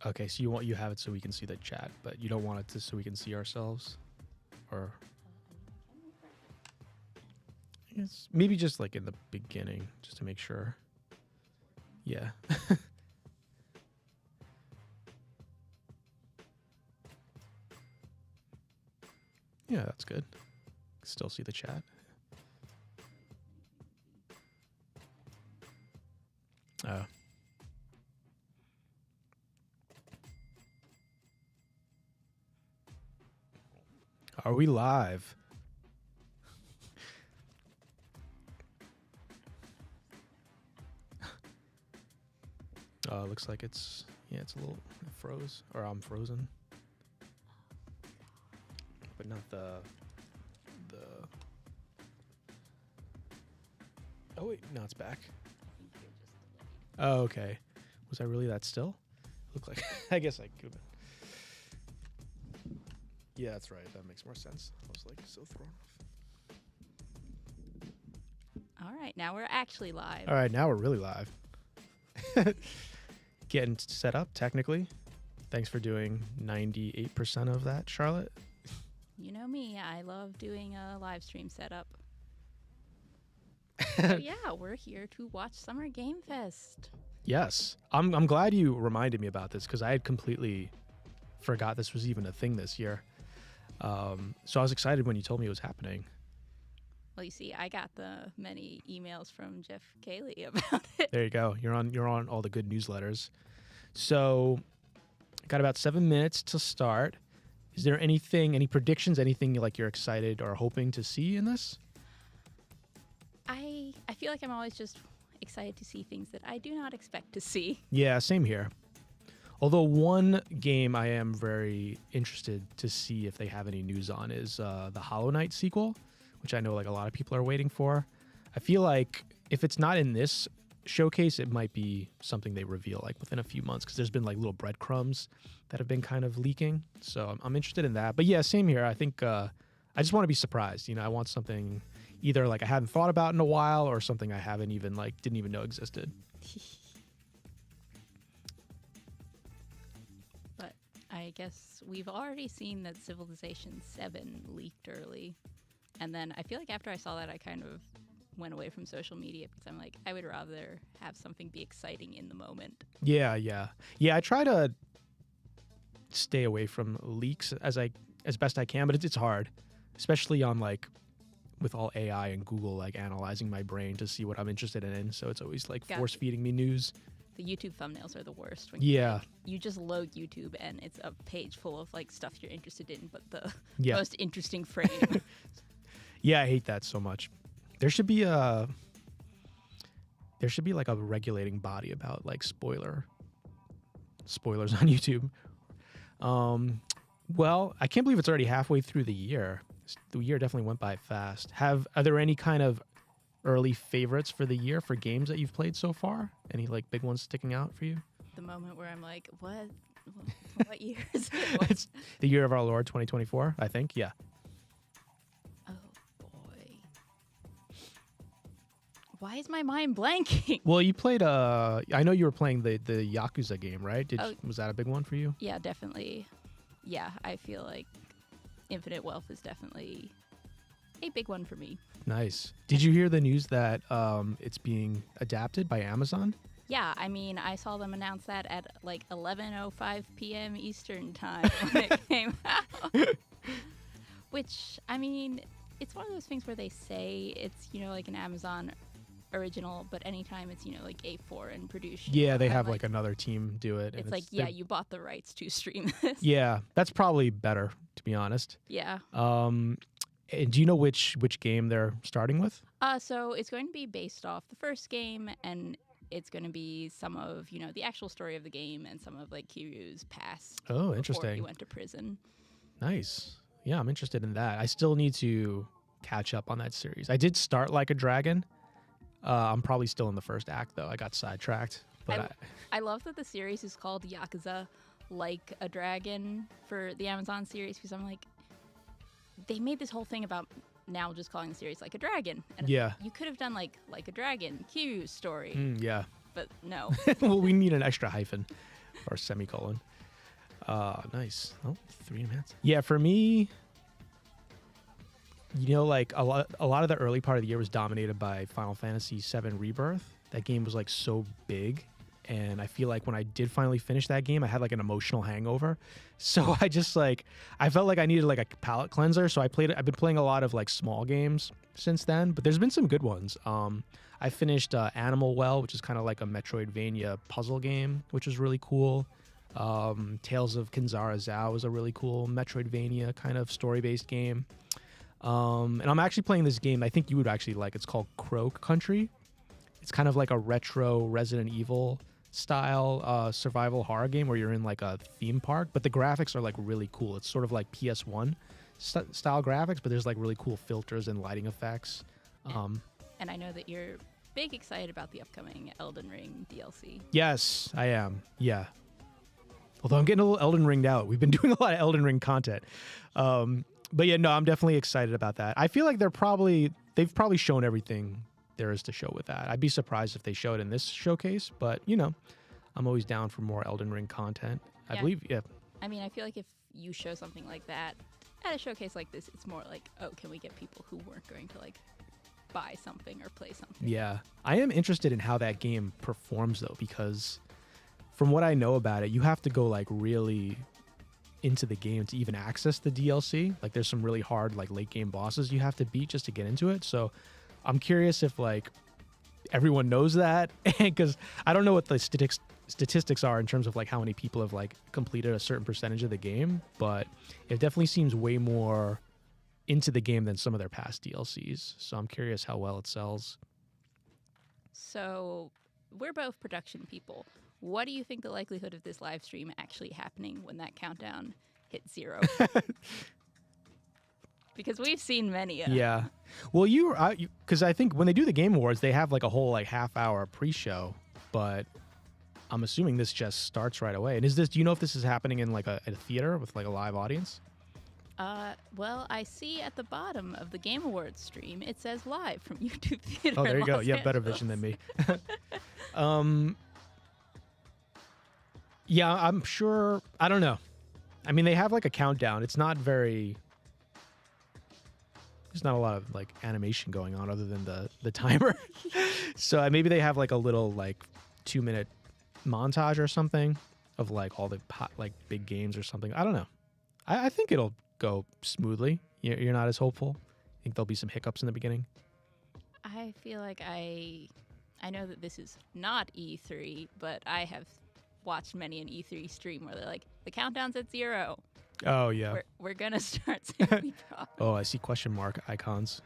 Okay, so you have it so we can see the chat, but you don't want it to so we can see ourselves, or it's maybe just like in the beginning, just to make sure. Yeah. Yeah, that's good. Still see the chat. Are we live? Looks like it's it's a little it froze, or I'm frozen, but not the. Oh wait, no, it's back. Oh, okay. Was I really that still? Looked like I guess I could have been. Yeah, that's right. That makes more sense. I was like so thrown off. All right, now we're actually live. All right, now we're really live. Getting set up technically. Thanks for doing 98% of that, Charlotte. You know me, I love doing a live stream setup. So yeah, we're here to watch Summer Game Fest. Yes, I'm glad you reminded me about this because I had completely forgot this was even a thing this year. So I was excited when you told me it was happening. Well, you see, I got the many emails from Jeff Cayley about it. There you go. You're on all the good newsletters. So, got about 7 minutes to start. Is there any predictions, anything like you're excited or hoping to see in this? I feel like I'm always just excited to see things that I do not expect to see. Yeah, same here. Although one game I am very interested to see if they have any news on is the Hollow Knight sequel, which I know like a lot of people are waiting for. I feel like if it's not in this showcase, it might be something they reveal like within a few months because there's been like little breadcrumbs that have been kind of leaking. So I'm interested in that. But yeah, same here. I think I just want to be surprised. You know, I want something either like I hadn't thought about in a while or something I haven't even didn't even know existed. But I guess we've already seen that Civilization 7 leaked early. And then I feel like after I saw that, I kind of went away from social media because I'm like, I would rather have something be exciting in the moment. Yeah. I try to stay away from leaks as best I can, but it's hard, especially on like with all AI and Google like analyzing my brain to see what I'm interested in. So it's always like force feeding me news. The YouTube thumbnails are the worst. When you just load YouTube and it's a page full of like stuff you're interested in, but the most interesting frame. Yeah, I hate that so much. There should be like a regulating body about like spoilers on YouTube. Well, I can't believe it's already halfway through the year. The year definitely went by fast. Are there any kind of early favorites for the year for games that you've played so far? Any like big ones sticking out for you? The moment where I'm like, what year is it? It's the year of our Lord 2024, I think. Yeah. Oh boy. Why is my mind blanking? Well, you played I know you were playing the Yakuza game, right? Was that a big one for you? Yeah, definitely. Yeah, I feel like Infinite Wealth is definitely a big one for me. Nice. Did you hear the news that it's being adapted by Amazon? Yeah, I mean, I saw them announce that at like 11:05 p.m. Eastern time when it came out. Which, I mean, it's one of those things where they say it's, like an Amazon original, but anytime it's, like A4 produced. Yeah, they have like another team do it. It's like, you bought the rights to stream this. Yeah, that's probably better, to be honest. Yeah. And do you know which game they're starting with? So it's going to be based off the first game, and it's going to be some of, the actual story of the game and some of like Kiryu's past. Oh, interesting. Before he went to prison. Nice. Yeah, I'm interested in that. I still need to catch up on that series. I did start Like a Dragon. I'm probably still in the first act, though. I got sidetracked. But I love that the series is called Yakuza Like a Dragon for the Amazon series, because I'm like, they made this whole thing about now just calling the series Like a Dragon. And yeah. You could have done like a Dragon, Kiryu's story. Yeah. But no. Well, we need an extra hyphen or semicolon. Nice. Oh, 3.5. Yeah, for me, like a lot of the early part of the year was dominated by Final Fantasy VII Rebirth. That game was like so big, and I feel like when I did finally finish that game, I had like an emotional hangover. So I just like I felt like I needed like a palate cleanser. So I've been playing a lot of like small games since then, but there's been some good ones. I finished Animal Well, which is kind of like a Metroidvania puzzle game, which was really cool. Tales of Kinzara Zao is a really cool Metroidvania kind of story-based game. And I'm actually playing this game I think you would actually like. It's called Crow Country. It's kind of like a retro Resident Evil style survival horror game where you're in like a theme park, but the graphics are like really cool. It's sort of like PS1 style graphics, but there's like really cool filters and lighting effects. And I know that you're big excited about the upcoming Elden Ring DLC. Yes, I am. Yeah. Although I'm getting a little Elden Ringed out. We've been doing a lot of Elden Ring content. But yeah, no, I'm definitely excited about that. I feel like they've probably shown everything there is to show with that. I'd be surprised if they show it in this showcase, but I'm always down for more Elden Ring content. I believe, yeah. I mean, I feel like if you show something like that at a showcase like this, it's more like, oh, can we get people who weren't going to like buy something or play something? Yeah. I am interested in how that game performs though, because from what I know about it, you have to go like really into the game to even access the DLC. Like there's some really hard like late game bosses you have to beat just to get into it. So I'm curious if like everyone knows that, because I don't know what the statistics are in terms of like how many people have like completed a certain percentage of the game, but it definitely seems way more into the game than some of their past DLCs. So I'm curious how well it sells. So we're both production people. What do you think the likelihood of this live stream actually happening when that countdown hits 0? Because we've seen many. Yeah. Well, because I think when they do the Game Awards, they have like a whole like half-hour pre-show, but I'm assuming this just starts right away. And do you know if this is happening in like a theater with like a live audience? Well, I see at the bottom of the Game Awards stream, it says live from YouTube Theater. Oh, there you go. You have better Angeles. vision than me. Yeah, I'm sure. I don't know. I mean, they have like a countdown. It's not very. There's not a lot of like animation going on other than the timer. So maybe they have like a little like 2-minute montage or something of like all the like big games or something. I don't know. I think it'll go smoothly. You're not as hopeful? I think there'll be some hiccups in the beginning? I feel like I know that this is not E3, but I have watched many an E3 stream where they're like, the countdown's at 0. Oh, yeah. We're going to start seeing problems. Oh, I see question mark icons.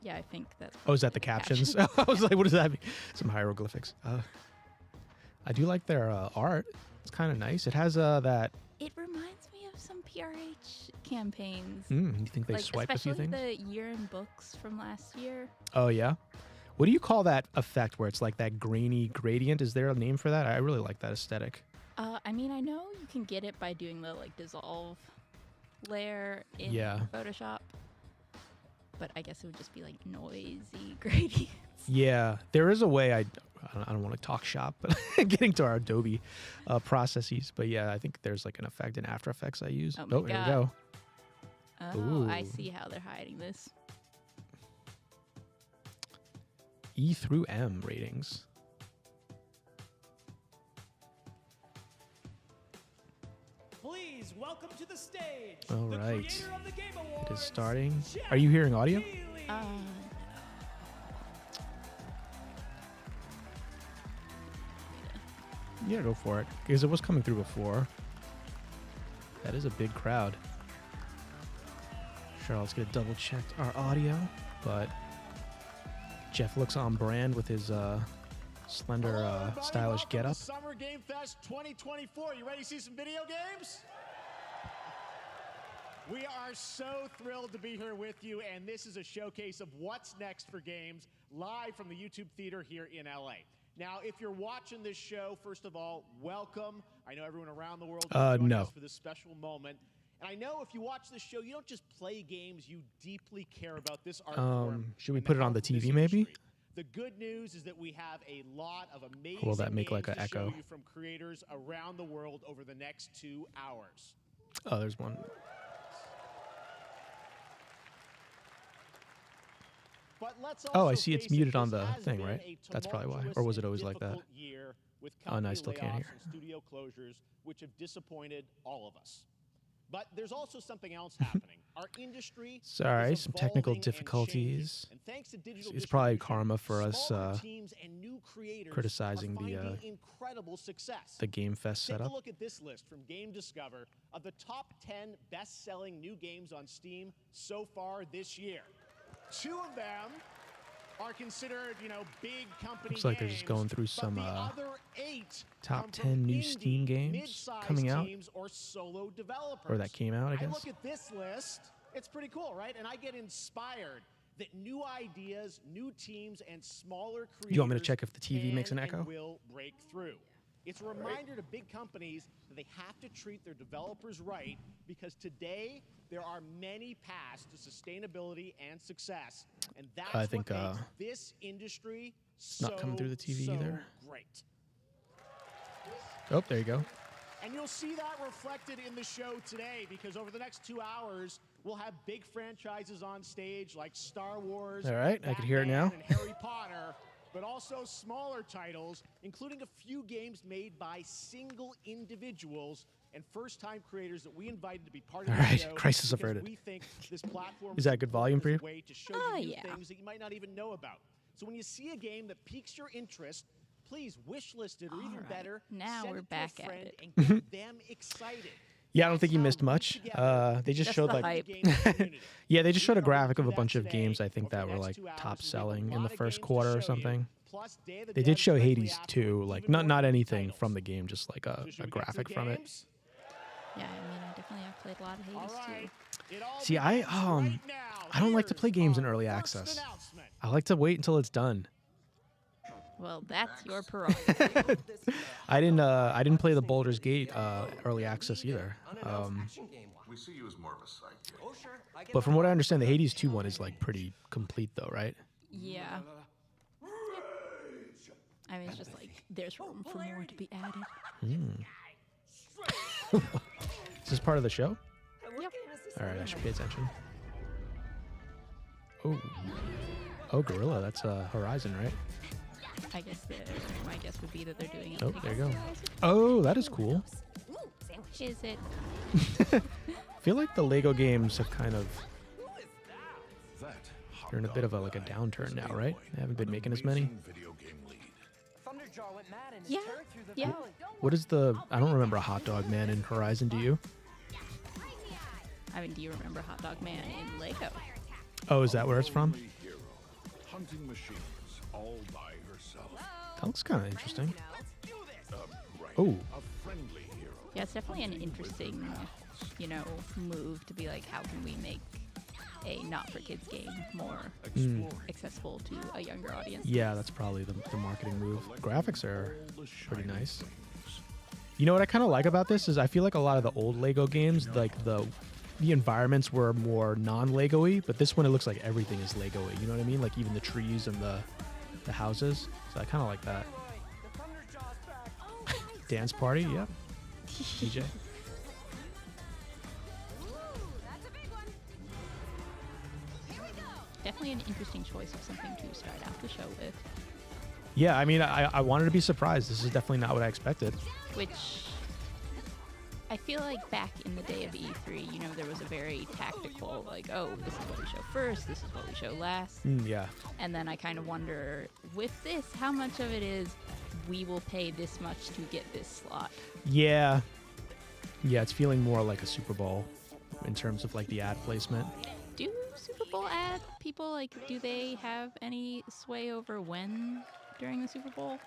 Yeah, I think that's... Oh, is that the captions? I was like, what does that mean? Some hieroglyphics. I do like their art. It's kind of nice. It has that... It reminds me of some PRH campaigns. You think they like, swipe a few things? Especially the year in books from last year. Oh, yeah? What do you call that effect where it's like that grainy gradient? Is there a name for that? I really like that aesthetic. I mean, I know you can get it by doing the like dissolve layer in Photoshop, but I guess it would just be like noisy gradients. Yeah, there is a way. I don't want to talk shop, but getting to our Adobe processes. But yeah, I think there's like an effect in After Effects I use. Oh, there we go. Oh, Ooh. I see how they're hiding this. E through M ratings. Please welcome to the stage. All the right. creator of the Game Awards, It is starting. Are you hearing audio? Yeah, go for it. Because it was coming through before. That is a big crowd. Charlotte's gonna double check our audio, but Jeff looks on brand with his slender, stylish getup. Summer Game Fest 2024. You ready to see some video games? We are so thrilled to be here with you, and this is a showcase of what's next for games live from the YouTube Theater here in LA. Now, if you're watching this show, first of all, welcome. I know everyone around the world is joining us for this special moment. And I know if you watch this show, you don't just play games, you deeply care about this art form. Should we put it on the TV maybe? The good news is that we have a lot of amazing Will that make like games an to show echo? you from creators around the world over the next 2 hours. Oh, there's one. But let's Oh, also I see it's face it, muted on this the has thing, been right? a That's probably why. tumultuous Or was it and always like that? difficult year with Oh, no, I company still can't layoffs hear. and studio closures, which have disappointed all of us. But there's also something else happening. Our industry Sorry, is some technical evolving and difficulties. changing. And thanks to digital It's probably distribution, karma for us smaller teams and new creators criticizing are the finding incredible success. the Game Fest Take a setup. look at this list from Game Discover of the top 10 best-selling new games on Steam so far this year. 2 of them are considered, big company Looks like they're just going through but some the other 8 top come 10 from new indie, Steam games mid-sized coming out, teams or solo developers. or that came out, I I guess. look at this list, it's pretty cool, right? And I get inspired that new ideas, new teams, and smaller creators You want me to check if the TV can makes an and echo? will break through. It's a reminder to big companies that they have to treat their developers right, because today there are many paths to sustainability and success, and that's I think, what makes this industry not coming through the TV so either. great. Oh, there you go. And you'll see that reflected in the show today, because over the next 2 hours, we'll have big franchises on stage like Star Wars, All right, I can hear it now. Batman, and Harry Potter, but also smaller titles, including a few games made by single individuals and first-time creators that we invited to be part of All the right, show. crisis because averted. We think this platform Is that good volume for you? is a way to show you new yeah. things that you might not even know about. So when you see a game that piques your interest, please wish list it, or even Alright, better, now send we're it to back a at friend it. and get them excited. Yeah, I don't think you That's missed how we much. together They just Just showed the like hype. yeah, they just showed a We're gonna graphic of do a that bunch of today. games I think Over the that were next like 2 hours, top we have a selling in lot the of first games to quarter or show you. something. Plus, Day of the They Dead did show directly Hades after, too, like even not more new anything titles. from the game, just like So a should we get to the graphic from it. games? Yeah, I mean, I definitely have played a lot of Hades All too. right. It all See, begins right now. I don't like to Here's play games in our early first access. announcement. I like to wait until it's done. Well, that's your prerogative. I didn't play the Baldur's Gate early access either. We see you as more of a sidekick. But from what I understand, the Hades 2 one is like pretty complete though, right? Yeah. I mean, it's just like there's room for more to be added. Is this part of the show? Yep. All right, I should pay attention. Oh, Gorilla. That's Horizon, right? I guess my guess would be that they're doing it. Oh, like there you go. Horizon. Oh, that is cool. Is it? I feel like the Lego games have kind of they're in a bit of a downturn now, right? They haven't been making as many. Yeah. Yeah. What is the? I don't remember a Hot Dog Man in Horizon. Do you? I mean, do you remember Hot Dog Man in Lego? Oh, is that where it's from? Hunting machines all by herself. That looks kind of interesting. Oh, A friendly hero. Yeah, it's definitely an interesting, move to be like, how can we make a not-for-kids game more accessible to a younger audience? yeah, that's probably the marketing move. Graphics are pretty nice. You know what I kind of like about this is I feel like a lot of the old Lego games, like the environments were more non-Lego-y, but this one it looks like everything is Lego-y. You know what I mean? Like even the trees and the houses. So I kind of like that. Dance party, yep. DJ. Definitely an interesting choice of something to start out the show with, Yeah, I mean, I wanted to be surprised. This is definitely not what I expected. which I feel like back in the day of E3, there was a very tactical, like, oh, this is what we show first, this is what we show last. Yeah. And then I kind of wonder, with this, how much of it is we will pay this much to get this slot? Yeah. Yeah, it's feeling more like a Super Bowl in terms of like the ad placement. Do Super Bowl ad people, like, do they have any sway over when during the Super Bowl?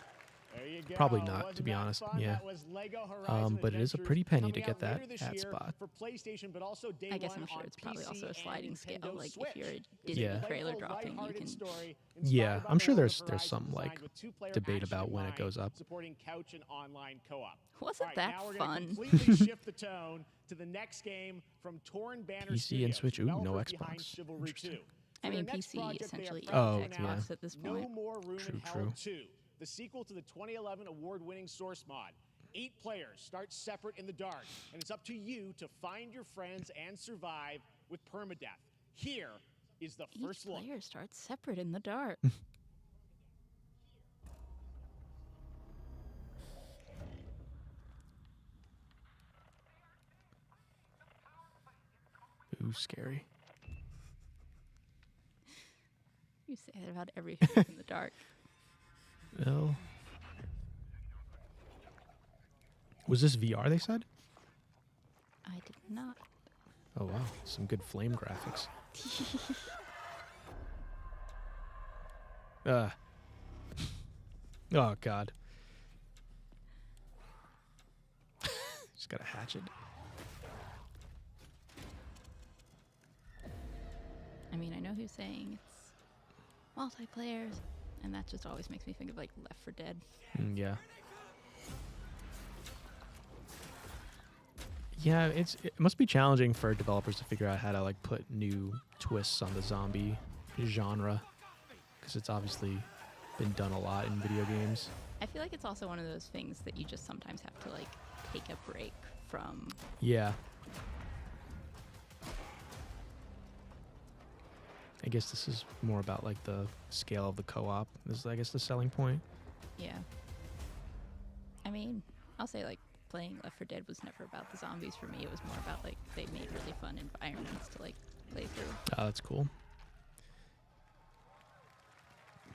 There you go. Probably not, Wasn't to be that honest. fun? Yeah. That was Lego Horizon But it is a Adventures pretty penny to coming get out that later this ad year spot. for PlayStation, but also day I guess one I'm sure on it's probably PC also a and sliding scale. Nintendo Like, Switch. if you're a It's Disney Yeah. trailer playful, dropping, you lighthearted can. story Yeah, inspired by I'm the sure world there's of some Horizon, like designed with two-player debate action about when it online, goes up. supporting couch and online co-op. Wasn't All right, that now we're fun? gonna completely shift the tone to the next game from Torn Banner PC and Studios, Switch. Ooh, no developers behind Xbox. Chivalry Interesting. 2. I For their mean, next PC project, they are essentially proud Oh, to Xbox announce at this No point. More Room True, in Hell true. 2, the sequel to the 2011 award-winning Source mod. 8 players start separate in the dark, and it's up to you to find your friends and survive with permadeath. Here is the Each first look. player starts separate in the dark. Ooh, scary. You say that about everything that's in the dark. Well, was this VR? They said. I did not. Oh wow, some good flame graphics. Oh god. Just got a hatchet. I mean, I know who's saying it's multiplayer, and that just always makes me think of like Left 4 Dead. Yeah. Yeah, it must be challenging for developers to figure out how to like put new twists on the zombie genre, because it's obviously been done a lot in video games. I feel like it's also one of those things that you just sometimes have to like take a break from. Yeah. I guess this is more about like the scale of the co-op. This is, I guess, the selling point. Yeah. I mean, I'll say like playing Left 4 Dead was never about the zombies for me. It was more about like they made really fun environments to like play through. Oh, that's cool.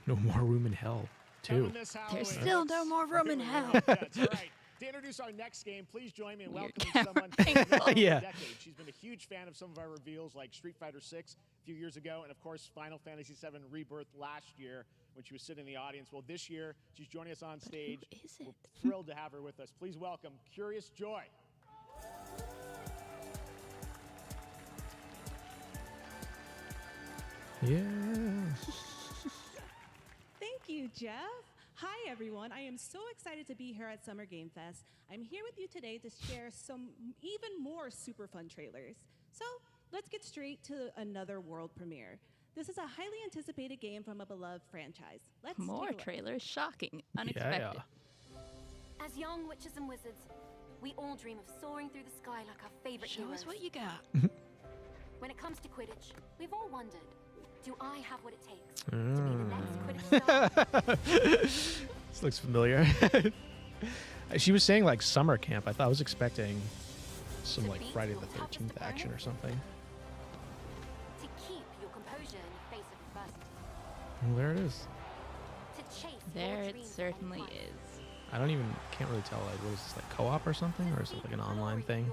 No More Room in Hell, too. Coming this Halloween, There's still no let's- more room in hell. That's right. To introduce our next game, please join me in Weird welcoming camera someone angle. for Yeah. a decade. She's been a huge fan of some of our reveals like Street Fighter 6 a few years ago, and of course Final Fantasy 7 Rebirth last year when she was sitting in the audience. Well, this year she's joining us on stage. Who is it? We're thrilled to have her with us. Please welcome Curious Joy. Yeah. Thank you, Jeff. Hi, everyone. I am so excited to be here at Summer Game Fest. I'm here with you today to share some even more super fun trailers. So let's get straight to another world premiere. This is a highly anticipated game from a beloved franchise. Let's More take a look. trailers. Shocking. Yeah, Unexpected. yeah. As young witches and wizards, we all dream of soaring through the sky like our favorite Show heroes. us what you got. When it comes to Quidditch, we've all wondered, do I have what it takes to be the next Quidditch star? This looks familiar. She was saying like summer camp. I was expecting some like Friday the 13th action or something. To keep your composure in the face of adversity. Well, there it is. To chase There your it dreams certainly and life. is. I can't really tell. Like, what is this, like co-op or something, or is it like an online thing?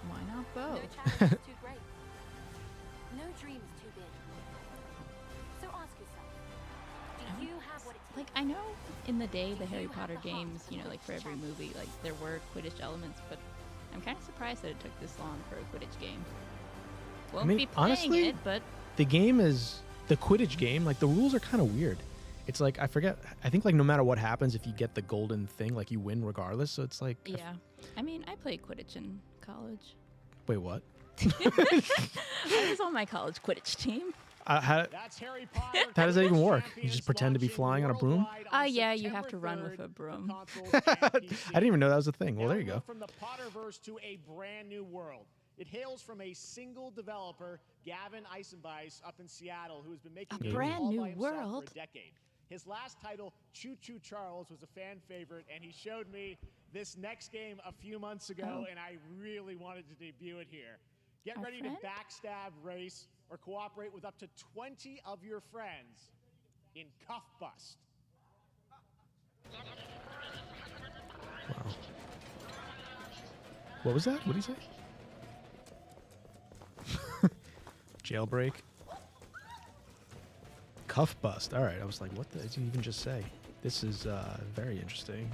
Why not No both? challenge is too great. No dream is too big. So ask yourself, do you have what it takes? Like, I know in the day, the Harry Potter games, you know, like for every movie, like there were Quidditch elements, but I'm kind of surprised that it took this long for a Quidditch game. Won't mean, be playing honestly, it, but The game is the Quidditch game. Like the rules are kind of weird. It's like I forget. I think like no matter what happens, if you get the golden thing, like you win regardless. So it's like, yeah. I mean, I played Quidditch in college. wait, what? I was on my college Quidditch team. How That's Harry Potter. How does that even work? You Champions just pretend to be launching flying on a broom? worldwide on Yeah, you have September to run 3rd with a for broom. consoles and PC. I didn't even know that was a thing. Well, Now there you we go. move from the Potterverse to a brand new world. It hails from a single developer, Gavin Eisenbeis, up in Seattle, who has been making A games brand all new by himself world? for a decade. His last title, Choo Choo Charles, was a fan favorite, and he showed me this next game a few months ago, and I really wanted to debut it here. Get Our ready friend? to backstab, race, or cooperate with up to 20 of your friends in Cuff Bust. Wow. What was that? What did he say? Jailbreak. Cuff bust. All right. I was like, what did you even just say? This is very interesting.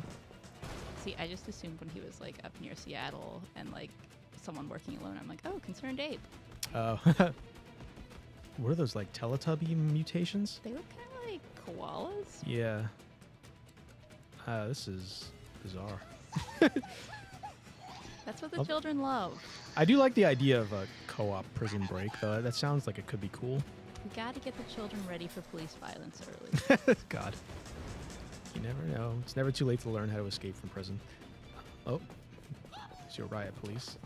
See, I just assumed when he was like up near Seattle and like someone working alone, I'm like, oh, Concerned Ape. Oh. What are those, like Teletubby mutations? They look kind of like koalas. Yeah. This is bizarre. That's what the children love. I do like the idea of a co-op prison break, though. That sounds like it could be cool. We gotta get the children ready for police violence early. God. You never know. It's never too late to learn how to escape from prison. Oh. It's your riot police.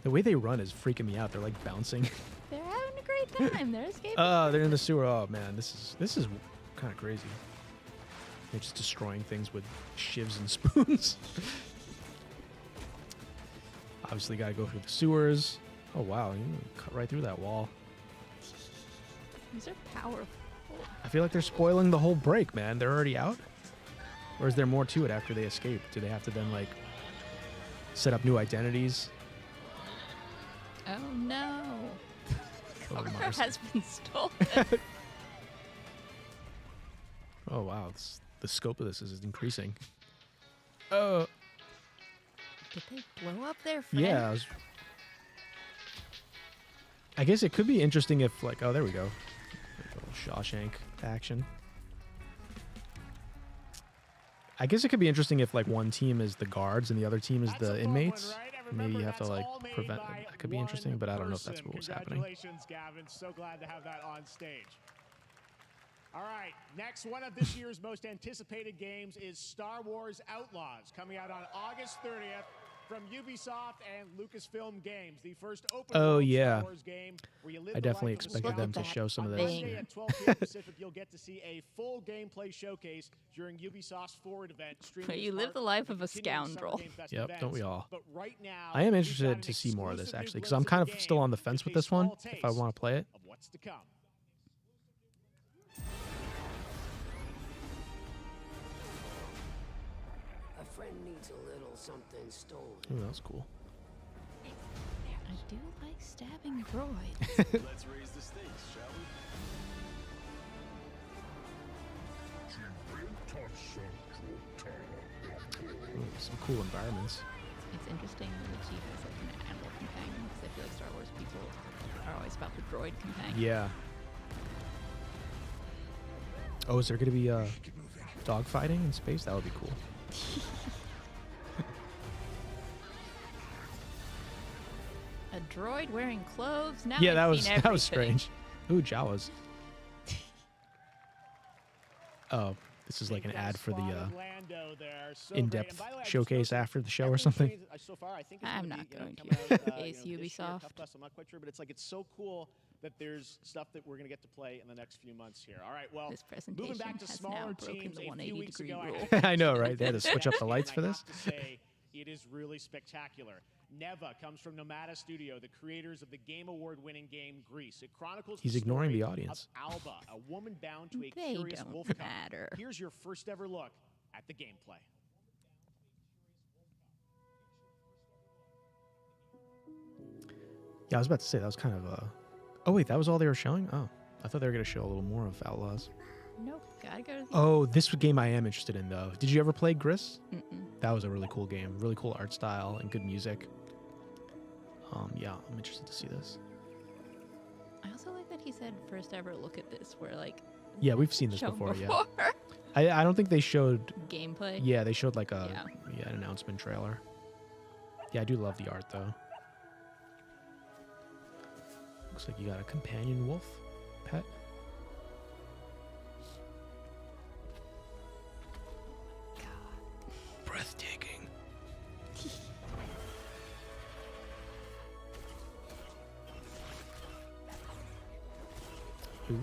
The way they run is freaking me out. They're like bouncing. They're having a great time. They're escaping. They're in the sewer. Oh man, this is kind of crazy. They're just destroying things with shivs and spoons. Obviously, got to go through the sewers. Oh wow, you cut right through that wall. These are powerful. I feel like they're spoiling the whole break, man. They're already out? Or is there more to it after they escape? Do they have to then, like, set up new identities? Oh no. Oh, Car Mars. has been stolen. Oh wow, the scope of this is increasing. Oh. Did they blow up their friend? Yeah. I guess it could be interesting if, like, oh, there we go. Like a little Shawshank action. I guess it could be interesting if, like, one team is the guards and the other team is the inmates. Maybe you have to, like, prevent them. That could be interesting, but I don't know if that's what was happening. Congratulations, Gavin. So glad to have that on stage. All right, next one of this year's most anticipated games is Star Wars Outlaws, coming out on August 30th from Ubisoft and Lucasfilm Games, the first open world Star Wars game where you live I the definitely life of a expected them to Skywalker. show some of On this. Monday at 12 p.m. Pacific, you'll get to see a full gameplay showcase during Ubisoft's Forward event. streaming You as live part the life of of a continuing Summer scoundrel. Game Fest Yep, don't we events. all? But right now, I am we've interested got to an see more of this, exclusive new actually, because glimpse I'm kind the of still game on the fence with a this one, small if I want to play it. of what's to come. A friend needs a little something stolen. Ooh, that was cool. I do like stabbing droids. Let's raise the stakes, shall we? Ooh, some cool environments. It's interesting that the chief is like an animal companion because I feel like Star Wars people are always about the droid companion. Yeah. Oh, is there going to be dogfighting in space? That would be cool. A droid wearing clothes? Now Yeah, I've that seen was everything. strange. Ooh, Jawas. Oh, this is like an ad for the in-depth showcase after the show or something. I'm not going to. It's Ubisoft. I'm not quite sure, but it's so cool that there's stuff that we're going to get to play in the next few months here. All right, well, This presentation moving back to has smaller now broken teams, the a few 180 weeks degree ago, rule. I know, right? They had to switch up the lights for And I this. have to say, it is really spectacular. Neva comes from Nomada Studio, the creators of the Game Award-winning game Grease. It chronicles He's the ignoring story the audience. of Alba, a woman bound to a They curious don't wolf cub. matter. Here's your first ever look at the gameplay. Yeah, I was about to say, that was kind of Oh, wait, that was all they were showing? Oh, I thought they were going to show a little more of Outlaws. Nope, gotta go to the Oh, this game I am interested in, though. Did you ever play Gris? Mm-mm. That was a really cool game. Really cool art style and good music. Yeah, I'm interested to see this. I also like that he said first ever look at this, where like Yeah, we've seen this shown before, yeah. before. I don't think they showed... Gameplay. Yeah, they showed like a Yeah. an announcement trailer. Yeah, I do love the art, though. Looks like you got a companion wolf pet. Breathtaking. Ooh.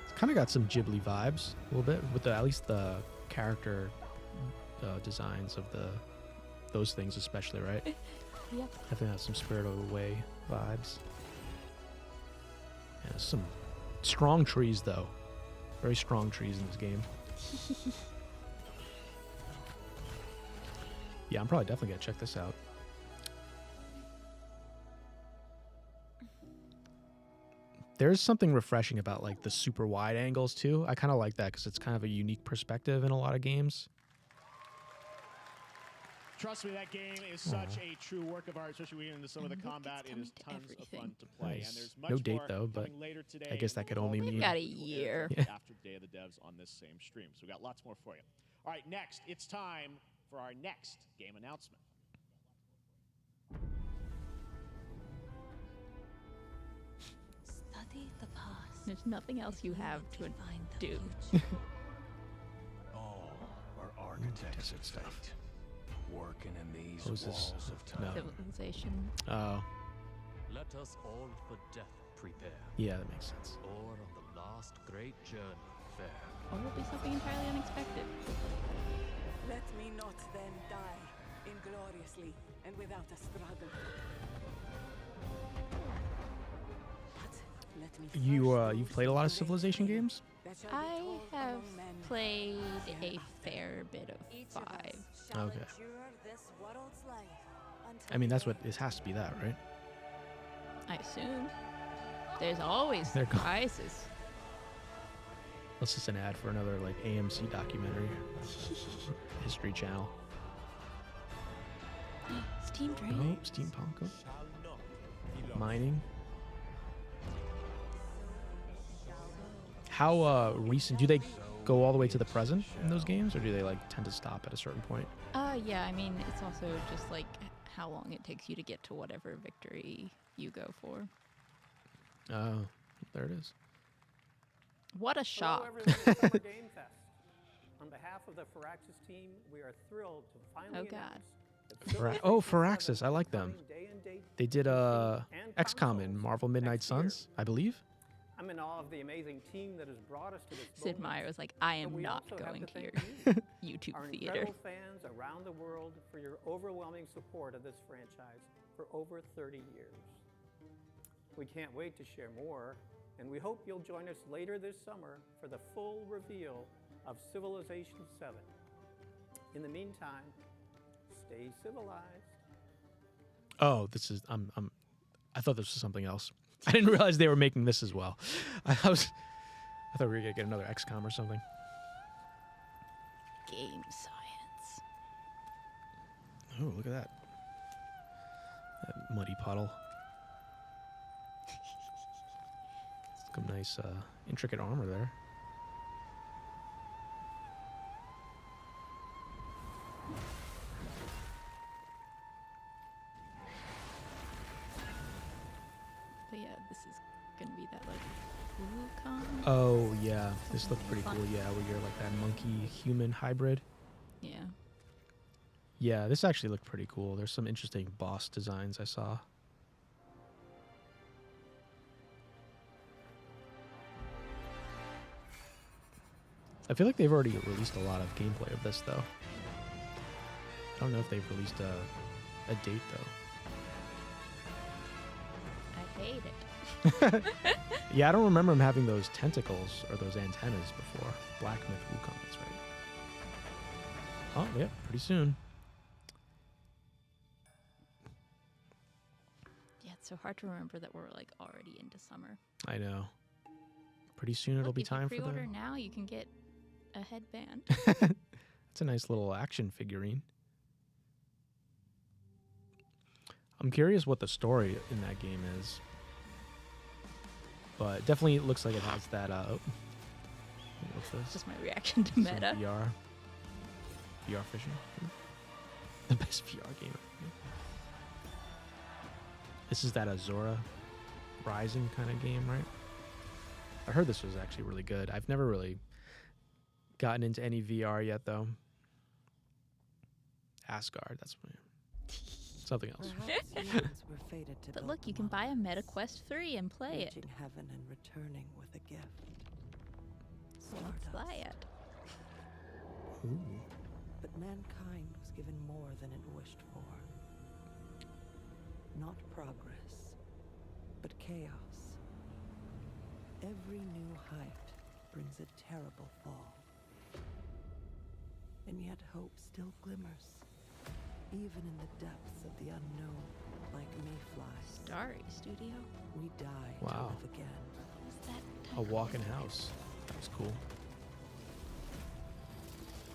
It's kind of got some Ghibli vibes a little bit with at least the character designs of those things especially, right? Yep. Definitely has some Spirited Away vibes. Yeah, some strong trees though. Very strong trees in this game. Yeah, I'm probably definitely gonna check this out. There's something refreshing about like the super wide angles too. I kind of like that because it's kind of a unique perspective in a lot of games. Trust me, that game is such a true work of art, especially when you get into some of the And look, combat. it's It is coming tons to of fun everything. to play. Nice. And there's much No date, more though, but coming later today. I guess that could only All mean... We've got a will air year. Yeah. After Day of the Devs on this same stream. So we got lots more for you. All right, next, it's time for our next game announcement. Study the past. There's nothing else you have to do. All are architects of fate, working in these What was this? walls of time. No. Civilization. Oh, Let us all for death prepare, yeah, that makes sense. or on the last great journey fare. Or it'll be something entirely unexpected. Let me not then die ingloriously and without a struggle. But let me You've played a lot of Civilization games? I have played a fair bit of 5. Okay. I mean, that's what it has to be, that, right? I assume. There's always They're gone. surprises. That's just an ad for another like AMC documentary, History Channel. Steam Oh, Train. steampunk. Mining. How recent? Do they go all the way to the present in those games, or do they like tend to stop at a certain point? Yeah, I mean, it's also just like how long it takes you to get to whatever victory you go for. Oh, there it is. What a shot. Hello, everyone at Summer Game Fest. On behalf of the Firaxis team, we are thrilled to finally Oh, God. Oh, Firaxis, I like them. They did XCOM and Marvel Midnight Suns, I believe. I'm in awe of the amazing team that has brought us to this Sid moment. Meier was like, I But am we not also have going to to your thank YouTube our theater. incredible fans around the world for your overwhelming support of this franchise for over 30 years. We can't wait to share more, and we hope you'll join us later this summer for the full reveal of Civilization 7. In the meantime, stay civilized. Oh, this is I thought this was something else. I didn't realize they were making this as well. I thought we were gonna get another XCOM or something. Game science. Oh, look at that. That muddy puddle. Some nice intricate armor there. But yeah, this is gonna be that like Wukong. Oh yeah, this looked pretty cool. Yeah, where you're like that monkey-human hybrid. Yeah. Yeah, this actually looked pretty cool. There's some interesting boss designs I saw. I feel like they've already released a lot of gameplay of this, though. I don't know if they've released a date, though. I hate it. Yeah, I don't remember them having those tentacles or those antennas before. Black Myth Wukong, that's right. Oh, yeah, pretty soon. Yeah, it's so hard to remember that we're like already into summer. I know. Pretty soon it'll be If you time for pre-order the... now, you can get a headband. It's a nice little action figurine. I'm curious what the story in that game is. But definitely it looks like it has that, what's this? Just my reaction to Some meta. VR fishing. The best VR game. This is that Azora Rising kind of game, right? I heard this was actually really good. I've never really gotten into any VR yet, though. Asgard, that's something else. But look, you can buy a Meta Quest 3 and play it. Heaven and returning with a gift. So let's buy it. Ooh. But mankind was given more than it wished for. Not progress, but chaos. Every new height brings a terrible fall. And yet hope still glimmers, even in the depths of the unknown, like mayflies. Starry Studio. We die Wow. to live again. What's that? A walking house. That was cool.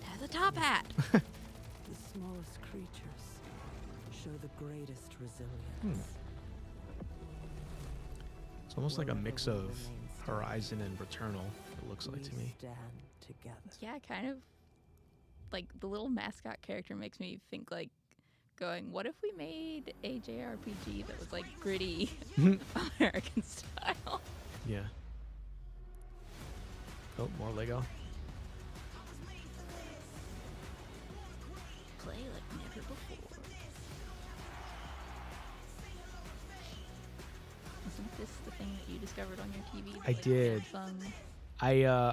It has a top hat. The smallest creatures show the greatest resilience. It's almost like a mix of Horizon and Returnal, it looks like to me. Stand together. Yeah, kind of. like the little mascot character makes me think like going, what if we made a JRPG that was like gritty American style? Yeah. Oh, more Lego. Play like never before. Isn't this the thing that you discovered on your TV? I did. Samsung?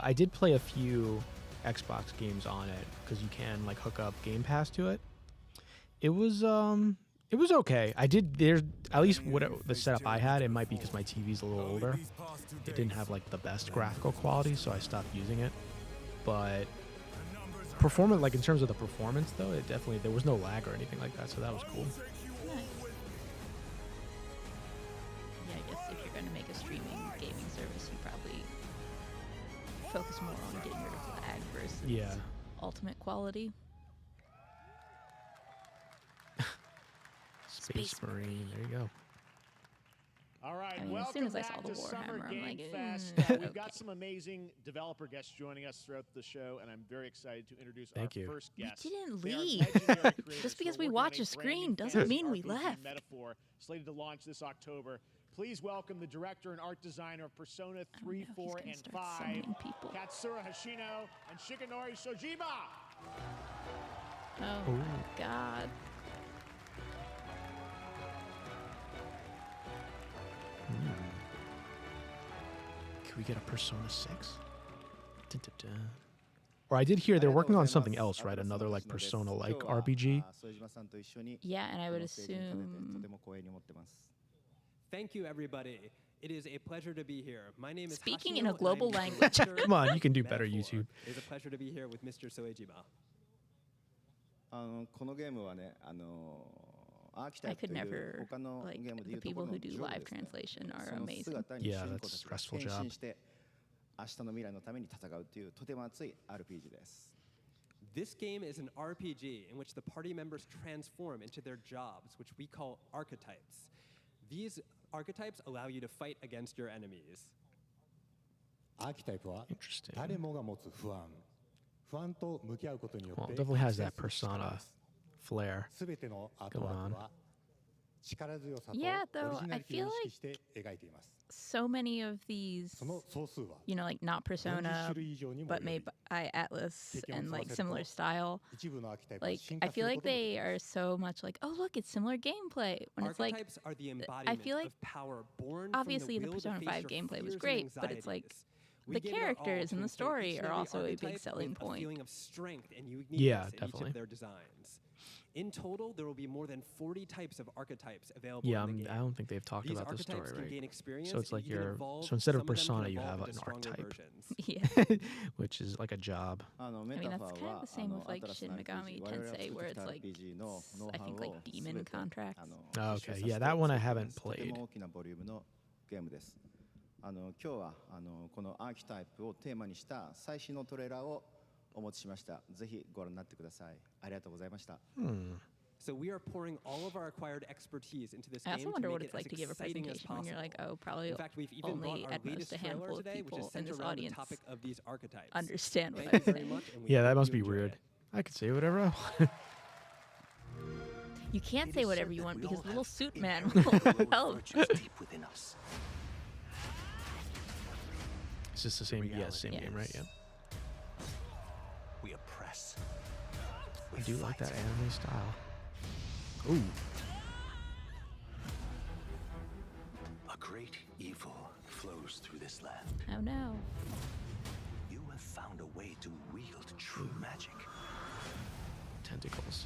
I did play a few Xbox games on it because you can like hook up Game Pass to it. It was okay. I did there at least what the setup I had. It might be because my TV's a little older. It didn't have like the best graphical quality, so I stopped using it. But performance, like in terms of the performance, though, it definitely there was no lag or anything like that, so that was cool. Nice. Yeah, I guess if you're going to make a streaming gaming service, you probably focus more on getting rid of lag versus ultimate quality. Space Marine, there you go. All right, I mean, as soon as I saw the Warhammer, I'm like, we've got some amazing developer guests joining us throughout the show, and I'm very excited to introduce our first guest. We didn't They are leave. legendary creators Just who because are we working watch on a brand screen new doesn't fantasy mean we RPG left. Metaphor, slated to launch this October. Please welcome the director and art designer of Persona 3, 4, and 5, Katsura Hoshino and Shikanori Shojima. Oh my god. Can we get a Persona 6? Dun, dun, dun. Or I did hear they're working on something else, right? Another like Persona-like RPG. Yeah, and I would assume. Thank you, everybody. It is a pleasure to be here. My name is Speaking Hashino, in a and global I'm the language. director Come on, you can do of better, Metaphor. YouTube. It is a pleasure to be here with Mr. Soejima. I could never, like, the people who do live translation are amazing. Yeah, that's a stressful job. This game is an RPG in which the party members transform into their jobs, which we call archetypes. These archetypes allow you to fight against your enemies. Interesting. Well, it definitely has that Persona flair going on. Yeah, though, I feel like so many of these, you know, like not Persona, but made by Atlas and like similar style, like I feel like they are so much like, oh look, it's similar gameplay. When it's like, Archetypes are the I embodiment feel like of power born obviously from the will to Persona face 5 your gameplay was fears great, and but it's like anxieties. We the gave it our all characters to and the instill story each and are every also a big archetype selling with point. A feeling of strength and uniqueness Yeah, in each definitely. of their designs. In total, there will be more than 40 types of archetypes available Yeah, in the game. I don't think they've talked These about this story, archetypes can right? gain experience So it's and like even you're evolve. so instead of Some them can Persona, you evolve have into an stronger archetype, Yeah. which is like a job. I mean, that's kind of the same with like Shin Megami Tensei, where it's like, I think like demon contracts. Oh, okay, yeah, that one I haven't played. 今日はこのアーキタイプをテーマにした最新のトレーラーをお持ちしました。ぜひご覧になってください。ありがとうございました。So we are pouring all of our acquired expertise into this I also game wonder to what make it's it like as to give a exciting as presentation when you're like, oh, probably In fact, we've even only brought our at most latest a handful trailer of today, which people is in centered this around audience the topic of these archetypes. understand what Thank you I'm very saying. much, and we Yeah, hope that you must be enjoy weird. it. I could say whatever I want. You can't say whatever you want because little suit man Inherent will help. virtues deep within us. It's just the same, same game, right? Yeah. We oppress. I do like that anime style. Ooh. A great evil flows through this land. Oh no. You have found a way to wield true magic. Tentacles.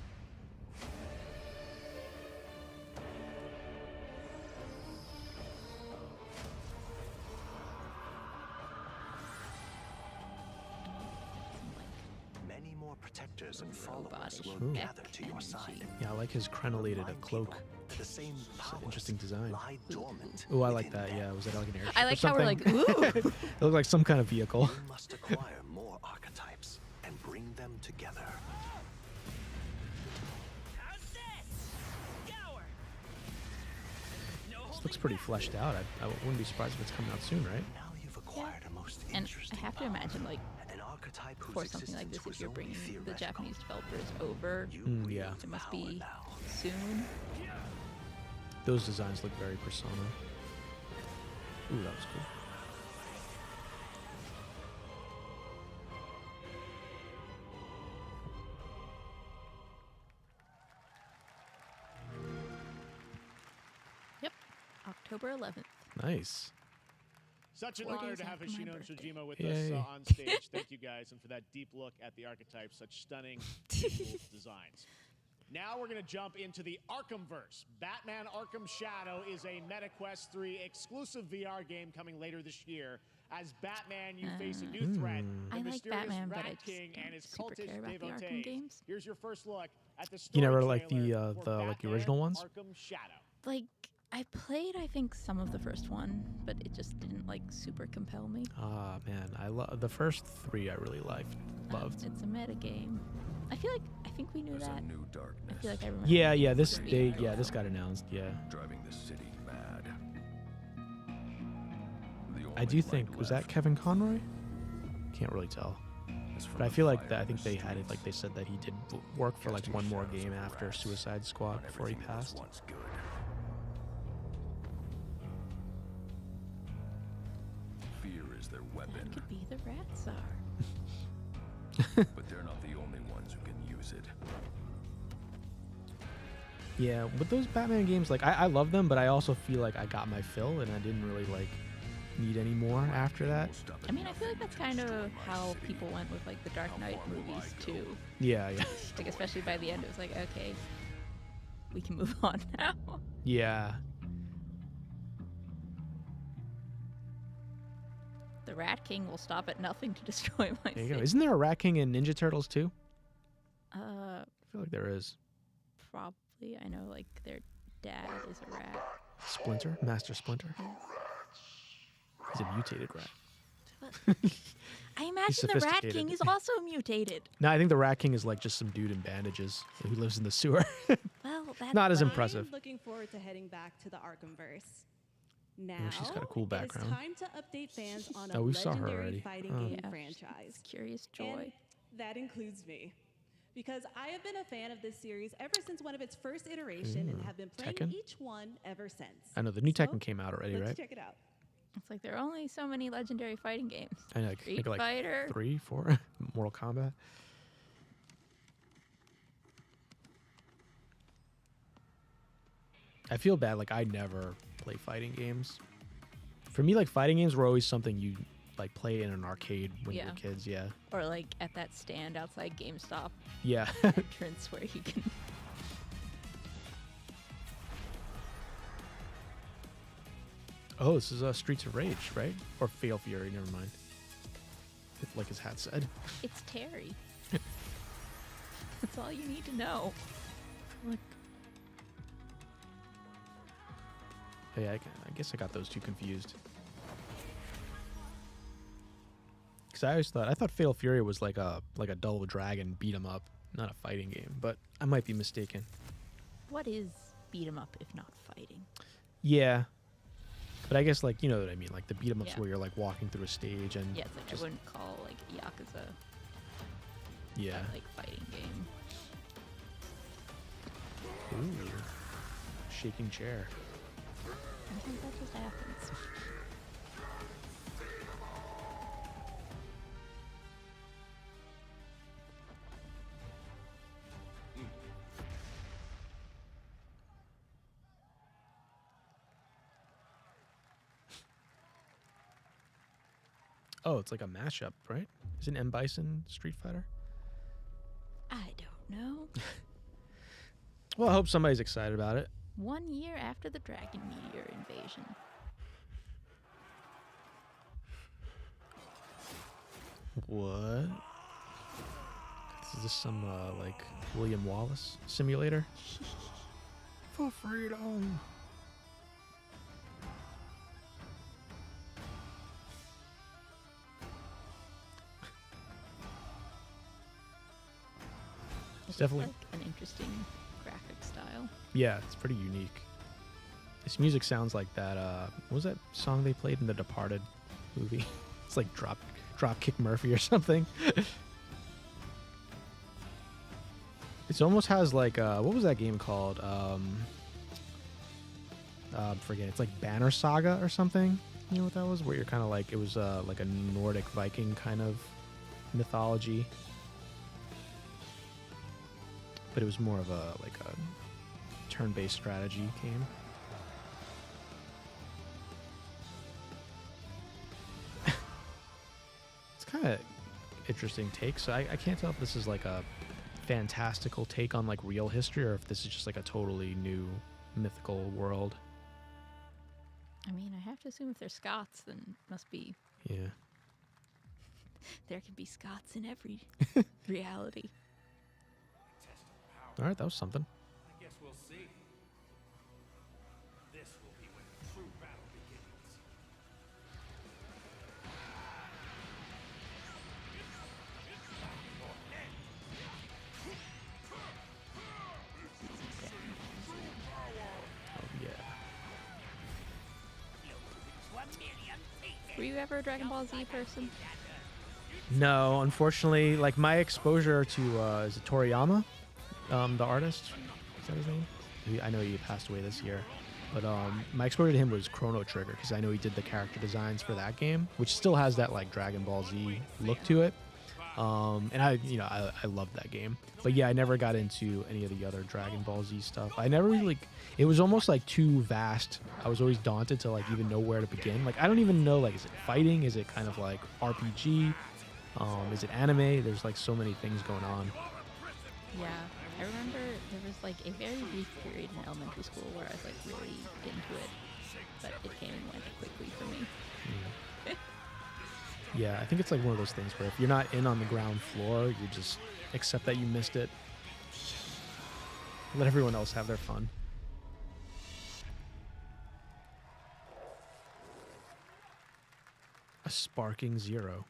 Many more protectors and followers Robotish will Ooh. gather to your side. Yeah, I like his crenellated Remind cloak. people that the same It's an powers interesting design. lie dormant Ooh, I like within that. them. Yeah, was that like an airship I or like how we're like, something? ooh. It looked like some kind of vehicle. You must acquire more archetypes and bring them together. This looks pretty fleshed out. I wouldn't be surprised if it's coming out soon, right? Now you've acquired a most And interesting I have to power, imagine like an archetype whose for something like existence this, was if you're only bringing the theoretical. Japanese developers over, Yeah. it must be soon. Those designs look very Persona. Ooh, that was cool. Yep, October 11th. Nice. Such an 4 honor days to have after my Hoshino birthday. Tsujima with Yay. us on stage. Thank you guys, and for that deep look at the archetypes, such stunning visual designs. Now we're going to jump into the Arkhamverse. Batman Arkham Shadow is a MetaQuest 3 exclusive VR game coming later this year. As Batman, you face a new threat, the I like mysterious Batman, but I Rat just King don't and his super cultish care about the Arkham devotees. games. Here's your first look at the story You never liked the trailer for like the Batman original ones? Arkham Shadow. Like, I played, I think, some of the first one, but it just didn't, like, super compel me. Ah man, I love the first 3. I really loved. It's a meta game. I think we knew that. New darkness. I feel like I remember. Yeah, it this being this got announced. Yeah, Driving the city mad. I do think was that Kevin Conroy? Can't really tell, but I feel like that. I think they had it like they said that he did work for like one more game after Suicide Squad before he passed. Once good. Fear is their That weapon, could be the Rat Czar. but they're not the only ones who can use it. Yeah, but those Batman games, like I love them, but I also feel like I got my fill and I didn't really like need any more after that. I mean, I feel like that's kind of how people went with, like, the Dark Knight movies, too. Yeah. Like, especially by the end, it was like, okay, we can move on now. Yeah. The Rat King will stop at nothing to destroy my There you go. city. Isn't there a Rat King in Ninja Turtles too? Uh, I feel like there is. probably. I know, like, their dad is a rat. Splinter, Master Splinter. He's a mutated rat. I imagine the Rat sophisticated. King is also mutated. No, I think the Rat King is like just some dude in bandages who lives in the sewer. Well, that's Not as impressive. I'm looking forward to heading back to the Arkhamverse. Now, she's got a cool background. it is time to update fans on a Oh, we saw her legendary already. fighting Oh. game Yeah, franchise. Curious Joy. And that includes me. Because I have been a fan of this series ever since one of its first iteration and have been playing Tekken? each one ever since. I know the new So, Tekken came out already, let's right? check it out. It's like there are only so many legendary fighting games. I know, Street think like Fighter. 3, 4. Mortal Kombat. I feel bad. Like I never play fighting games. For me, like fighting games were always something you like play in an arcade when you Yeah. were kids. Yeah. Or like at that stand outside GameStop Yeah. entrance where you can. Oh, this is Streets of Rage, right? Or Fatal Fury. Never mind. Like his hat said. It's Terry. That's all you need to know. Look. Hey, I guess I got those two confused. Because I thought Fatal Fury was like a Double Dragon beat 'em up, not a fighting game. But I might be mistaken. What is beat 'em up if not fighting? Yeah, but I guess like you know what I mean, like the beat 'em ups Yeah. where you're like walking through a stage and Yeah, it's like just, I wouldn't call like Yakuza yeah. a, like fighting game. Ooh, shaking chair. I think that just happens. Oh, it's like a mashup, right? Isn't M. Bison Street Fighter? I don't know. Well, I hope somebody's excited about it. 1 year after the Dragon Meteor invasion. What? Is this some like William Wallace simulator? For freedom. It's definitely- like an interesting graphic style. Yeah, it's pretty unique. This music sounds like that. What was that song they played in the Departed movie? It's like Dropkick Murphy or something. It almost has like what was that game called? Forget. It's like Banner Saga or something. You know what that was? Where you're kind of like, it was like a Nordic Viking kind of mythology, but it was more of a like a turn-based strategy game. It's kind of interesting take. So I can't tell if this is like a fantastical take on like real history or if this is just like a totally new mythical world. I mean, I have to assume if they're Scots, then it must be. Yeah. There can be Scots in every reality. All right, that was something. I guess we'll see. This will be when the true battle begins. Oh yeah. Were you ever a Dragon Ball Z person? No, unfortunately, like my exposure to is it Toriyama, the artist? Is that his name? I know he passed away this year, but my exposure to him was Chrono Trigger because I know he did the character designs for that game, which still has that like Dragon Ball Z look to it. And I love that game, but yeah, I never got into any of the other Dragon Ball Z stuff. I never really like. It was almost like too vast. I was always daunted to like even know where to begin. Like I don't even know, like, is it fighting? Is it kind of like RPG? Is it anime? There's like so many things going on. Yeah, I remember there was like a very brief period in elementary school where I was like really into it, but it came and went quickly for me. Yeah, I think it's like one of those things where if you're not in on the ground floor, you just accept that you missed it. Let everyone else have their fun. A sparking zero.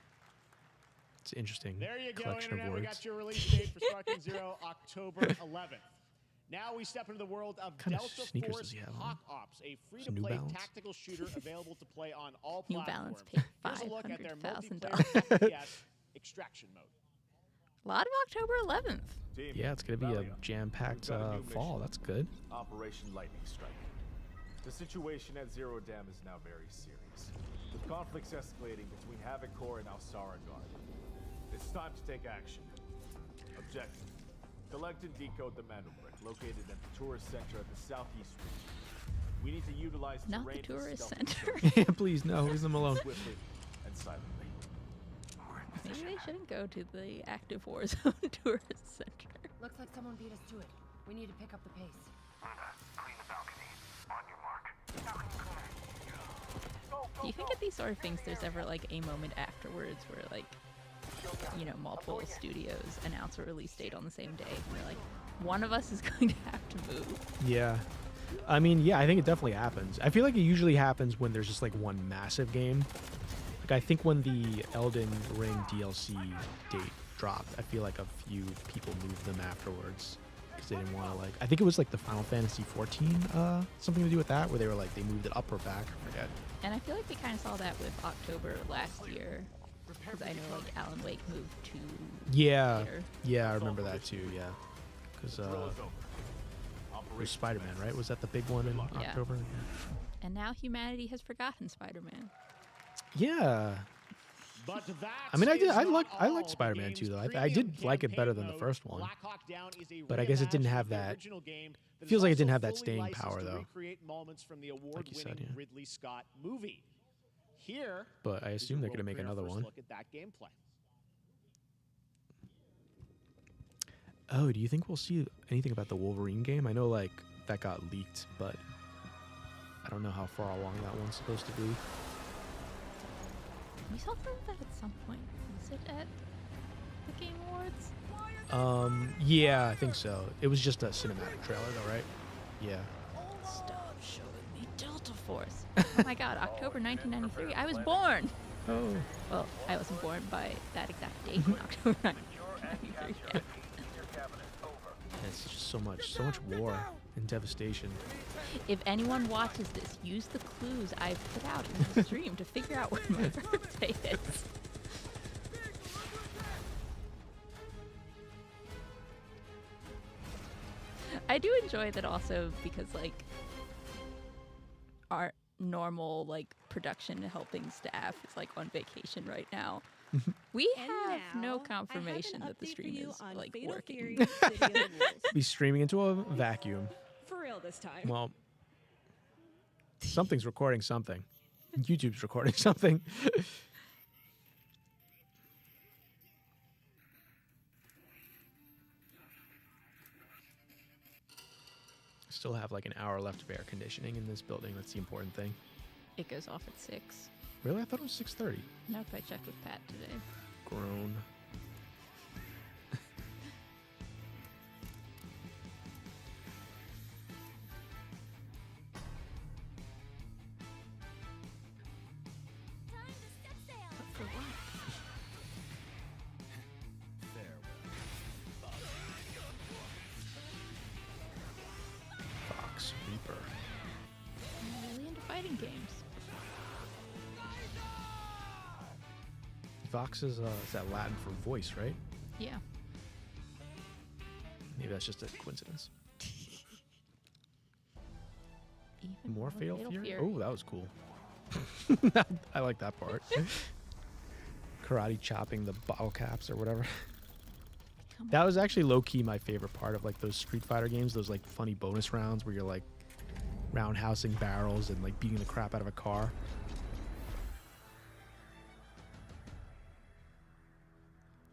It's an interesting There you go, collection Internet. of We words. got your release date for Sparking Zero, October 11th. Now we step into the world of Kind of Delta sneakers Force does he have on? Hawk Ops, a Some New free-to-play Balance? tactical shooter available to play on all New platforms. Balance paid Here's a look at their $500,000. multiplayer FPS extraction mode. A lot of October 11th. Yeah, it's going to be a jam-packed fall. That's good. Operation Lightning Strike. The situation at Zero Dam is now very serious, with conflicts escalating between Havoc Corps and Alsara Guard. It's time to take action. Objective: collect and decode the Mandelbrick located at the tourist center at the southeast region. We need to utilize Not the terrain to tourist stealth center. Yeah, please, no, leave them alone. swiftly and silently. Maybe they shouldn't go to the active war zone tourist center. Looks like someone beat us to it. We need to pick up the pace. Clean the balcony. On your mark. Do you think at these sort of things there's ever like a moment afterwards where like, you know, multiple studios announce a release date on the same day and they're like, one of us is going to have to move? Yeah. I mean, yeah, I think it definitely happens. I feel like it usually happens when there's just like one massive game. Like I think when the Elden Ring DLC date dropped, I feel like a few people moved them afterwards because they didn't want to like. I think it was like the Final Fantasy 14, something to do with that, where they were like they moved it up or back. I forget. And I feel like we kind of saw that with October last year, because I know like Alan Wake moved to Yeah, later. yeah, I remember that too. Yeah, because it was Spider-Man, right? Was that the big one in Yeah. October? And now humanity has forgotten Spider-Man. Yeah. But I mean, I liked liked Spider-Man too, though. I did like it better than the first one. But I guess it didn't have that. Feels like it didn't have that staying power, though. Like you said, yeah. Ridley Scott movie. Here, But I assume they're going to make another one. Look at that gameplay. Oh, do you think we'll see anything about the Wolverine game? I know, like, that got leaked, but I don't know how far along that one's supposed to be. We saw some of that at some point. Was it at the Game Awards? Yeah, I think so. It was just a cinematic trailer, though, right? Yeah. Stop showing me Delta Force. Oh my god, October 1993. I was born! Oh. Well, I wasn't born by that exact date in October 1993. Yeah. It's just so much war and devastation. If anyone watches this, use the clues I've put out in the stream to figure out when my birthday is. I do enjoy that also because like our normal like production and helping staff is like on vacation right now. We have no confirmation that the stream is like working. Be streaming into a vacuum. For real this time. Well, something's recording something. YouTube's recording something. Still have like an hour left of air conditioning in this building. That's the important thing. It goes off at 6. Really? I thought it was 6:30. Nope, I checked with Pat today. Grown. For what? Fox Reaper. I'm really into fighting games. Vox is that Latin for voice, right? Yeah. Maybe that's just a coincidence. Even More Fatal Fury? Fury. Oh, that was cool. I like that part. Karate chopping the bottle caps or whatever. That was actually low-key my favorite part of like those Street Fighter games, those like funny bonus rounds where you're like roundhousing barrels and like beating the crap out of a car.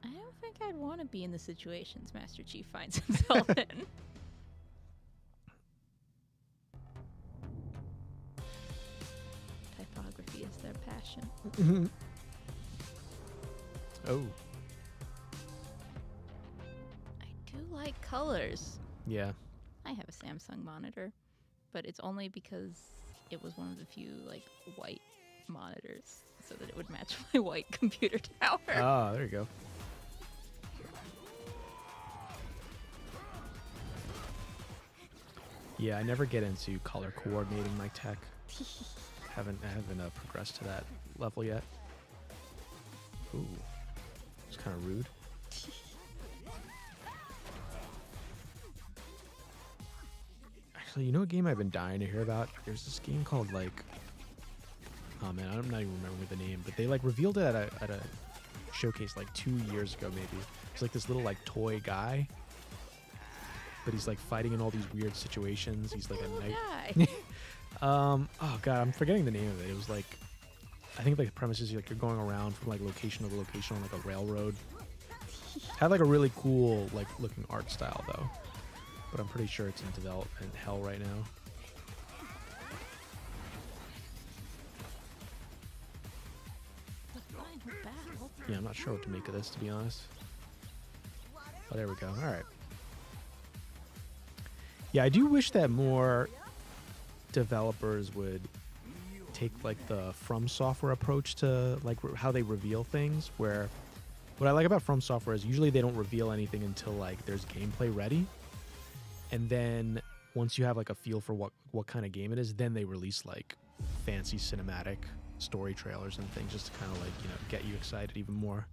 I don't think I'd want to be in the situations Master Chief finds himself in. Typography is their passion. Oh. I do like colors. Yeah. I have a Samsung monitor, but it's only because it was one of the few like white monitors so that it would match my white computer tower. Ah, there you go. Yeah, I never get into color coordinating my tech. haven't progressed to that level yet. Ooh, it's kind of rude. Actually, you know a game I've been dying to hear about? There's this game called like, oh man, I'm not even remembering the name, but they like revealed it at a showcase like 2 years ago maybe. It's like this little like toy guy, but he's like fighting in all these weird situations. He's like a knight. Oh god, I'm forgetting the name of it. It was like, I think like the premise is like you're going around from like location to location on like a railroad. Had like a really cool like looking art style though, but I'm pretty sure it's in development hell right now. Yeah, I'm not sure what to make of this, to be honest. Oh, there we go. All right. Yeah, I do wish that more developers would take like the From Software approach to like how they reveal things, where what I like about From Software is usually they don't reveal anything until like there's gameplay ready, and then once you have like a feel for what kind of game it is, then they release like fancy cinematic story trailers and things just to kind of like, you know, get you excited even more.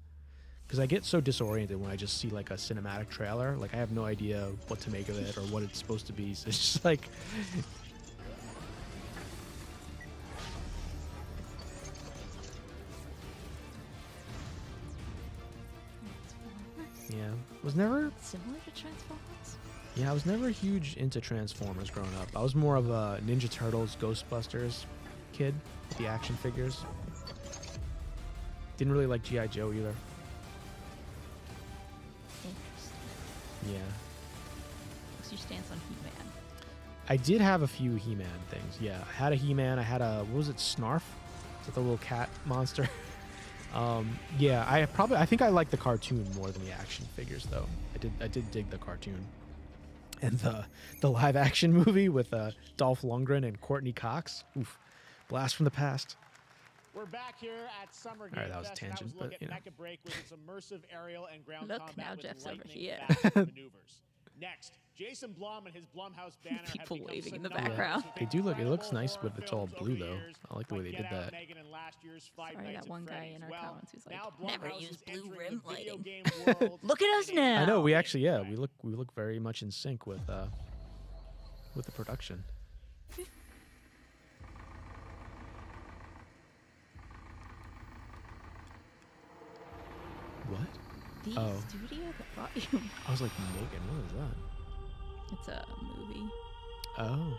Because I get so disoriented when I just see like a cinematic trailer. Like I have no idea what to make of it or what it's supposed to be. So it's just like... Yeah. Was never... Similar to Transformers? Yeah, I was never huge into Transformers growing up. I was more of a Ninja Turtles, Ghostbusters kid with the action figures. Didn't really like G.I. Joe either. Interesting. Yeah. What's your stance on He-Man? I did have a few He-Man things. Yeah, I had a He-Man. I had a, what was it, Snarf? Is that the little cat monster? Yeah, I think I like the cartoon more than the action figures though. I did dig the cartoon. And the live action movie with Dolph Lundgren and Courtney Cox. Oof. Blast from the past. We're back here at Summer Game All right, that was Fest, tangent, and that was but, you know. Mecha Break with its immersive aerial and ground Look, combat now with Jeff's over lightning here. fast maneuvers. Next, Jason Blum and his Blumhouse banner People have become waving in the synonymous background. with They do look, it looks incredible nice horror when it's all films blue over the though. years, I like the way like they Get did Out, that. Megan, and last year's Five Sorry, Nights that at one guy Freddy's. in our Well, comments who's like, now never Blumhouse use is blue entering rim the video lighting. game world Look at us in a now. I know, we actually, yeah, we look very much in sync with with the production. What? The studio that brought you. I was like, Megan, what is that? It's a movie. Oh.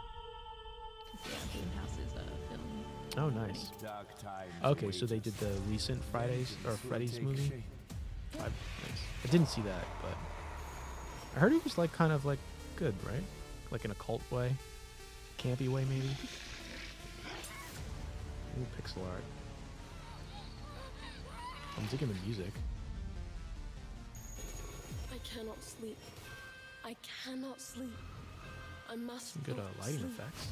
Yeah, Blumhouse is a film. Oh, nice. Okay, so they did the recent Fridays or Freddy's movie. Nice. I didn't see that, but I heard it was like kind of like good, right? Like in a cult way, campy way maybe. Ooh, pixel art. I'm digging the music. I cannot sleep. I cannot sleep. I must. Some good lighting sleep. effects.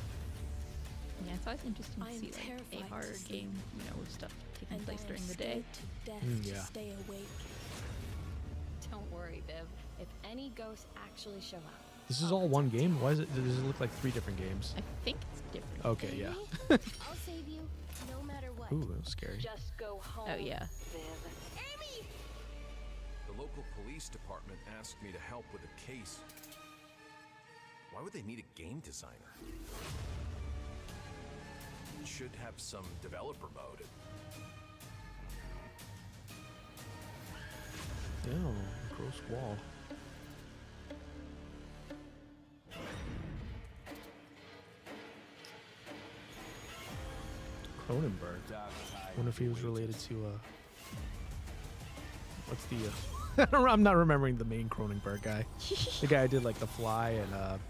Yeah, it's always interesting to see like a horror game, with stuff taking place during the day. Yeah. Stay awake. Don't worry, Viv. If any ghosts actually show up. This is all one game? Why does it look like 3 different games? I think it's different. Okay, yeah. I'll save you, no matter what. Ooh, that was scary. Just go home. Oh yeah. Viv. Amy! The local police department asked me to help with a case. Why would they need a game designer? It should have some developer mode. Damn, gross wall. Cronenberg. Wonder if he was related to what's the I'm not remembering the main Cronenberg guy. The guy who did like The Fly and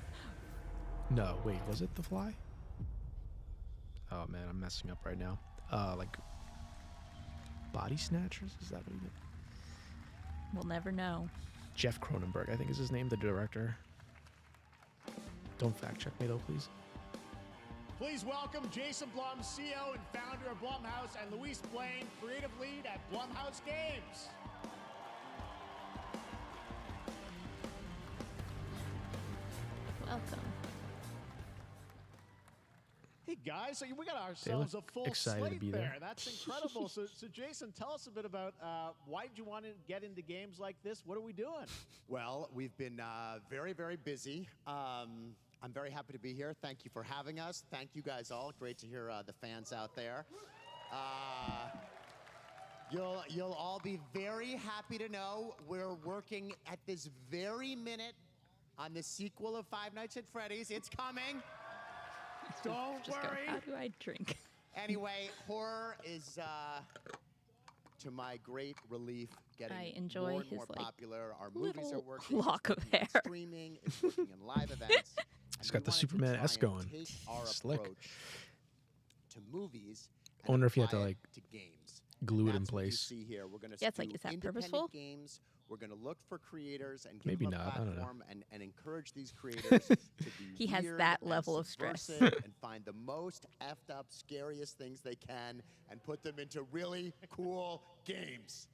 no, wait, was it The Fly? Oh man, I'm messing up right now. Like Body Snatchers? Is that what he did? We'll never know. Jeff Cronenberg, I think is his name, the director. Don't fact check me though, please. Please welcome Jason Blum, CEO and founder of Blumhouse, and Luis Blaine, creative lead at Blumhouse Games. Welcome. Hey guys, so we got ourselves a full excited to slate be there. That's incredible. so Jason, tell us a bit about why did you want to get into games like this? What are we doing? Well, we've been very, very busy. I'm very happy to be here. Thank you for having us. Thank you guys all. Great to hear the fans out there. You'll all be very happy to know we're working at this very minute on the sequel of Five Nights at Freddy's. It's coming. Don't worry. How do I drink? Anyway, horror is, to my great relief, getting I enjoy more and his, more like, popular. Our movies are little working. lock It's of working on hair. streaming. It's working in live events. He's got the Superman S going. Take our Slick. approach to movies. I wonder if you have to apply like it to games. glue it in That's what you place. see here. We're going to Yeah, it's like, is that independent purposeful? games. We're going to look for creators and give Maybe them a not, I don't know. platform and encourage these creators to be He has weird that and level of stress. subversive and find the most effed up, scariest things they can and put them into really cool games.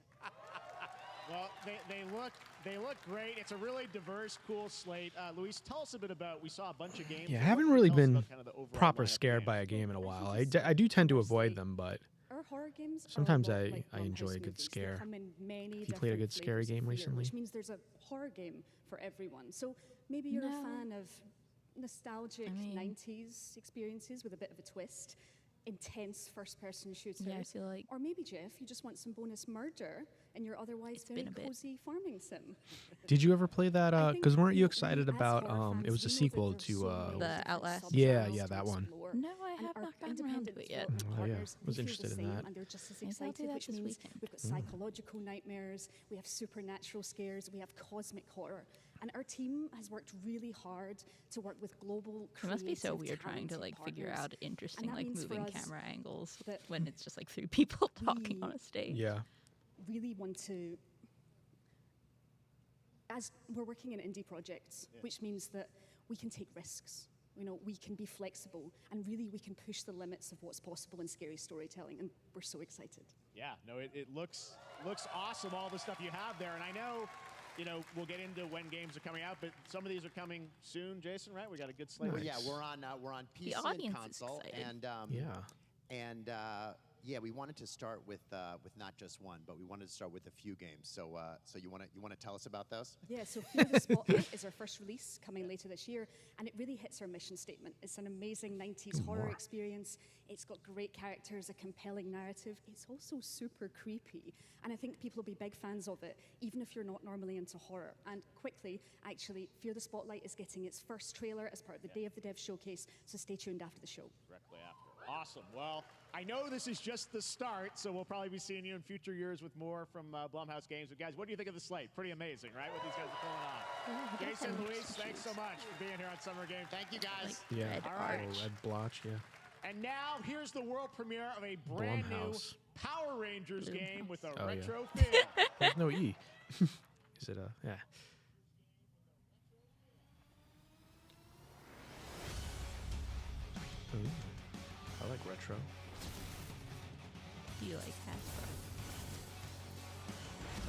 Well, they look great. It's a really diverse, cool slate. Luis, tell us a bit about. We saw a bunch of games. Yeah, I What haven't can you really tell us been about kind of the overall proper lineup of scared games? by a game in a while. I do tend to avoid them, but Our horror games sometimes are a lot like I enjoy a Blumhouse good movies. They scare. come in many Have you played a different good scary flavors of game fear, recently? Which means there's a horror game for everyone. So maybe you're No. a fan of nostalgic 90s experiences with a bit of a twist, intense first-person shooter. Yeah, I feel like or maybe, Jeff, you just want some bonus murder in your otherwise very been a bit. cozy farming sim. Did you ever play that? I Because think weren't you we excited as about? horror It was a fans, we know that sequel there's to so many The different Outlast. Yeah, subgenres yeah, to that one. explore. No, I And have our not gotten around independent to it yet. development Oh, yeah. partners, Was they feel interested the in same, that. and they're just as Maybe I'll do excited, that which this means weekend. we've got psychological nightmares, we have supernatural scares, we have cosmic horror. And our team has worked really hard to work with global It must be so creative, weird trying to talented like figure partners. out interesting that like means for moving us camera angles that when it's just like 3 people talking on a stage. Yeah. really want to, as we're working in indie projects, which means that we can take risks. You know, we can be flexible, and really we can push the limits of what's possible in scary storytelling, and we're so excited. Yeah, no, it looks awesome, all the stuff you have there. And I know, we'll get into when games are coming out, but some of these are coming soon, Jason, right? We got a good slate. Well, yeah, we're on PC and audience is console, excited. and Yeah. and Yeah, we wanted to start with not just one, but we wanted to start with a few games. So so you want to tell us about those? Yeah, so Fear the Spotlight is our first release coming later this year, and it really hits our mission statement. It's an amazing 90s horror experience. It's got great characters, a compelling narrative. It's also super creepy, and I think people will be big fans of it, even if you're not normally into horror. And quickly, actually, Fear the Spotlight is getting its first trailer as part of the Day of the Dev showcase, so stay tuned after the show. Directly after. Awesome. Well, I know this is just the start, so we'll probably be seeing you in future years with more from Blumhouse Games. But guys, what do you think of the slate? Pretty amazing, right? What these guys are pulling on. Jason, Luis, thanks so much for being here on Summer Game. Thank you, guys. Yeah. All right. Red blotch. Yeah. And now here's the world premiere of a brand new Blumhouse. Power Rangers game with a Oh, yeah. retro feel. There's no E. Is it a? Yeah. Ooh, I like retro. Do you like Hasbro?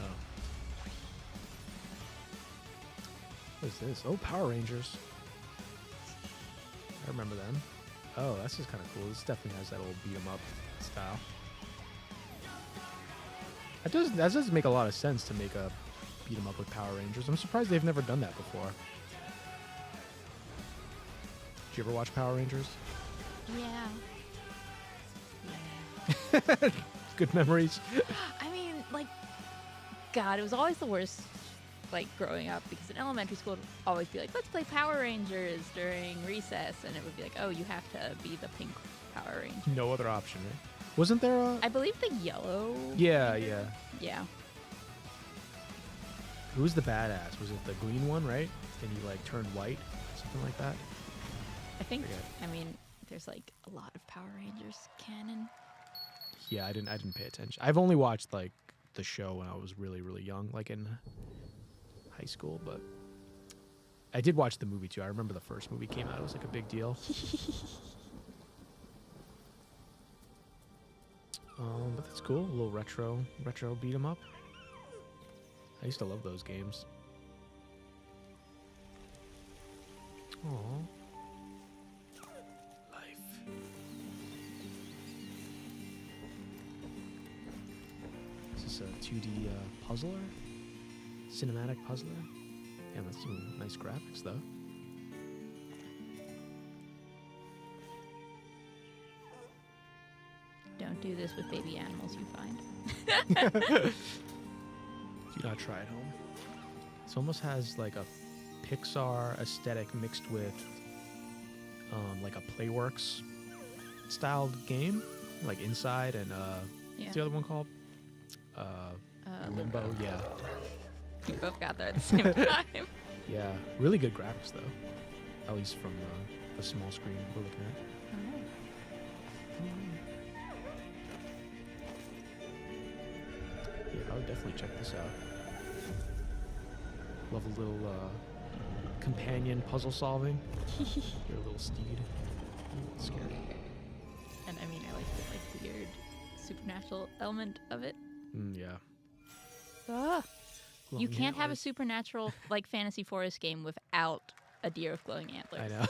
Oh. What is this? Oh, Power Rangers. I remember them. Oh, that's just kind of cool. This definitely has that old beat 'em up style. That does make a lot of sense to make a beat 'em up with Power Rangers. I'm surprised they've never done that before. Did you ever watch Power Rangers? Yeah. Good memories. I mean, like, God, it was always the worst, like, growing up, because in elementary school, it would always be like, let's play Power Rangers during recess, and it would be like, oh, you have to be the pink Power Ranger. No other option, right? Wasn't there a... I believe the yellow. Yeah, yeah. Yeah. Who was the badass? Was it the green one, right? And he, like, turned white? Something like that? I think, Forget. I mean, there's, like, a lot of Power Rangers canon. Yeah, I didn't pay attention. I've only watched, like, the show when I was really, really young, like in high school, but I did watch the movie too. I remember the first movie came out. It was like a big deal. But that's cool. A little retro beat 'em up. I used to love those games. Aww. Is this a 2D puzzler? Cinematic puzzler? Yeah, that's some nice graphics though. Don't do this with baby animals you find. Do not try at home. This almost has like a Pixar aesthetic mixed with like a Playworks styled game, like Inside and what's the other one called? Limbo. Yeah. We both got there at the same time. Yeah, really good graphics though, at least from the small screen we're looking at. Yeah, I would definitely check this out. Love a little companion puzzle solving. Your little steed. Ooh, it's scary. And I mean, I like the like weird supernatural element of it. Yeah. Ah. You Glowing can't have a antlers. supernatural like fantasy forest game without a deer with glowing antlers. I know.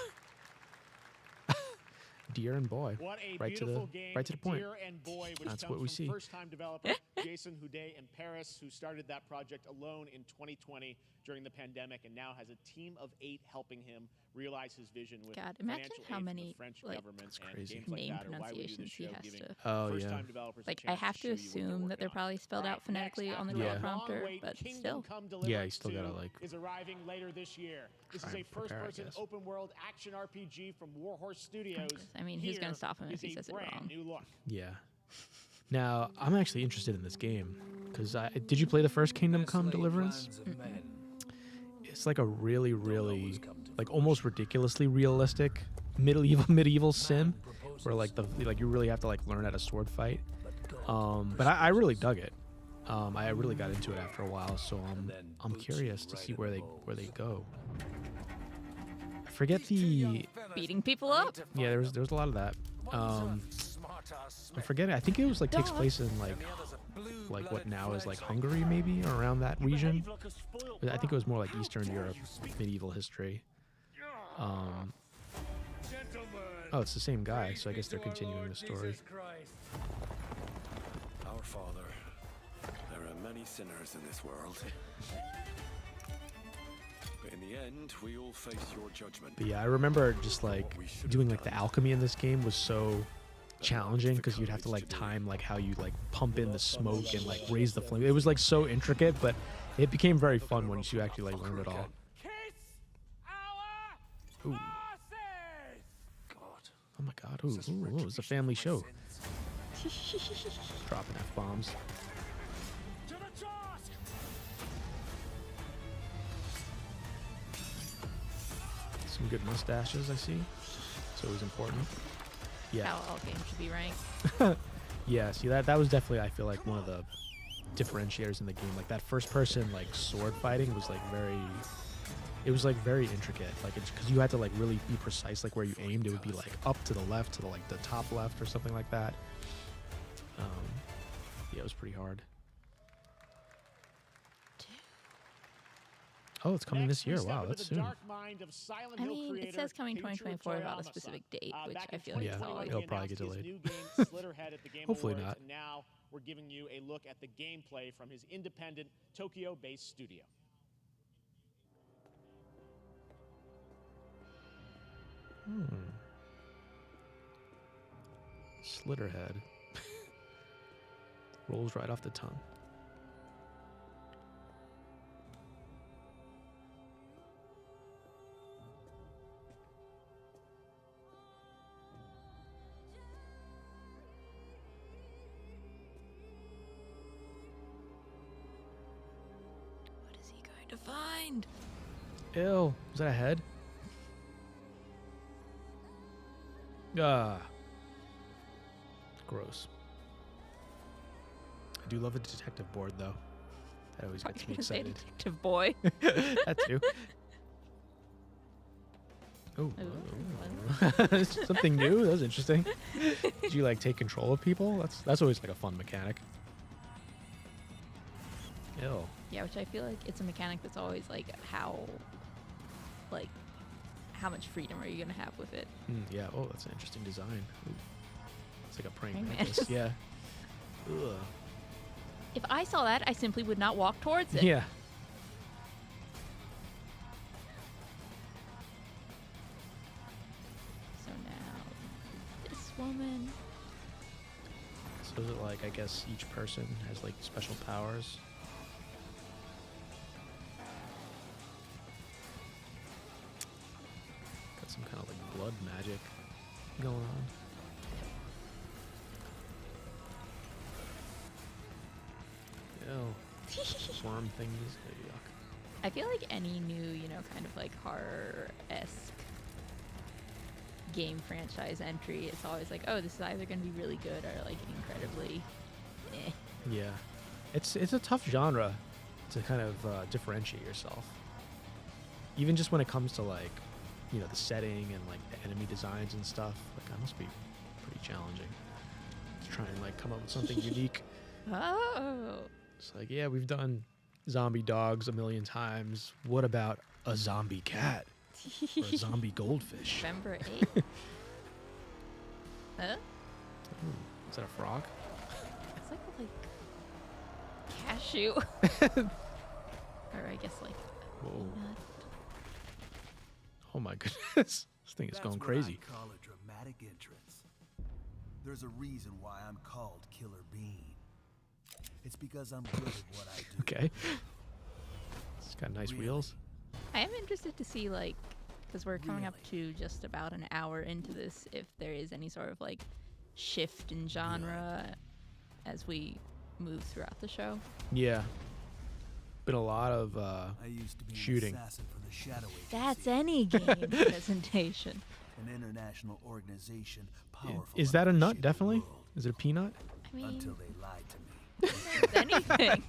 Deer and boy. What a right beautiful to the game, right to the point. Deer and Boy, which That's comes what we from see. first-time developer Jason Houdet in Paris, who started that project alone in 2020 during the pandemic, and now has a team of 8 helping him realize his vision with God, imagine financial how aid from many the French like government and crazy. games like name that are why we do this pronunciations he show, has giving to. Oh, first-time yeah. developers Like a I chance have to to show you what they're assume that working they're on. probably spelled out phonetically on the After a teleprompter, long-wait, but Kingdom still. Come Yeah, Deliverance you still gotta 2 like. is arriving later this year. This is try a and prepare, I first-person guess. open-world action RPG from Warhorse Studios. I mean, who's gonna Here stop him if is he a says it brand wrong? new look. Yeah. Now I'm actually interested in this game because did you play the first Kingdom Come Deliverance? It's like a really, really, like almost ridiculously realistic medieval sim, where like you really have to like learn how to sword fight. But I really dug it. I really got into it after a while, so I'm curious to see where they go. I forget the Beating people up. yeah. There was a lot of that. I'm forgetting. I think it was like takes place in like what now is like Hungary maybe, or around that region. But I think it was more like Eastern Europe, medieval history. Oh, it's the same guy, so I guess they're continuing the story. Father. There are many sinners in this world. But in the end, we all face your judgment. But yeah, I remember just like doing like the alchemy in this game was so challenging because you'd have to like time like how you like pump in the smoke and like raise the flame. It was like so intricate, but it became very fun once you actually like learned it all. Ooh. Oh my god, ooh, it was a family show. Dropping F-bombs. Some good mustaches, I see. It's always important. Yeah. How all games should be ranked. Yeah, see that was definitely, I feel like, one of the differentiators in the game. Like that first person like sword fighting was like very intricate. Like it's because you had to like really be precise, like where you aimed. It would be like up to the left, to the like the top left or something like that. Yeah, it was pretty hard. Oh, it's coming this year. Wow, that's soon. I mean, it says coming 2024 without a specific date, which I feel like is always. It'll probably get delayed. Hopefully not. And now we're giving you a look at the gameplay from his independent Tokyo-based studio. Slitterhead. Rolls right off the tongue. What is he going to find? Ew. Was that a head? Ah. Gross. I do love a detective board, though. That always gets me excited. Detective boy. That too. Oh, something new. That was interesting. Did you like take control of people? That's always like a fun mechanic. Ew. Yeah, which I feel like it's a mechanic that's always like how much freedom are you gonna have with it? Yeah. Oh, that's an interesting design. Ooh. It's like a praying Praying mantis. Yeah. Ugh. If I saw that, I simply would not walk towards it. Yeah. So now, this woman. So is it like, I guess each person has like special powers? Got some kind of like blood magic going on. Ew. Worm thingies. Yuck. I feel like any new, kind of like horror-esque game franchise entry, it's always like, oh, this is either going to be really good or like incredibly eh. Yeah. It's a tough genre to kind of differentiate yourself. Even just when it comes to like, the setting and like the enemy designs and stuff. Like that must be pretty challenging to try and like come up with something unique. Oh. It's like, yeah, we've done zombie dogs a million times. What about a zombie cat? Or a zombie goldfish? November 8th. Huh? Ooh, is that a frog? It's like cashew. Or I guess like Whoa. peanut. Oh my goodness. This thing is going crazy. I call a dramatic entrance. There's a reason why I'm called Killer Bean. It's because I'm good at what I do. Okay. It's got nice wheels. I am interested to see, like, because we're coming up to just about an hour into this, if there is any sort of, like, shift in genre as we move throughout the show. Yeah. Been a lot of shooting. For the Shadow Agency, That's any game presentation. an international organization Yeah. powerful. Is that a nut, definitely? Is it a peanut? I mean, Until they lied to me. it's anything.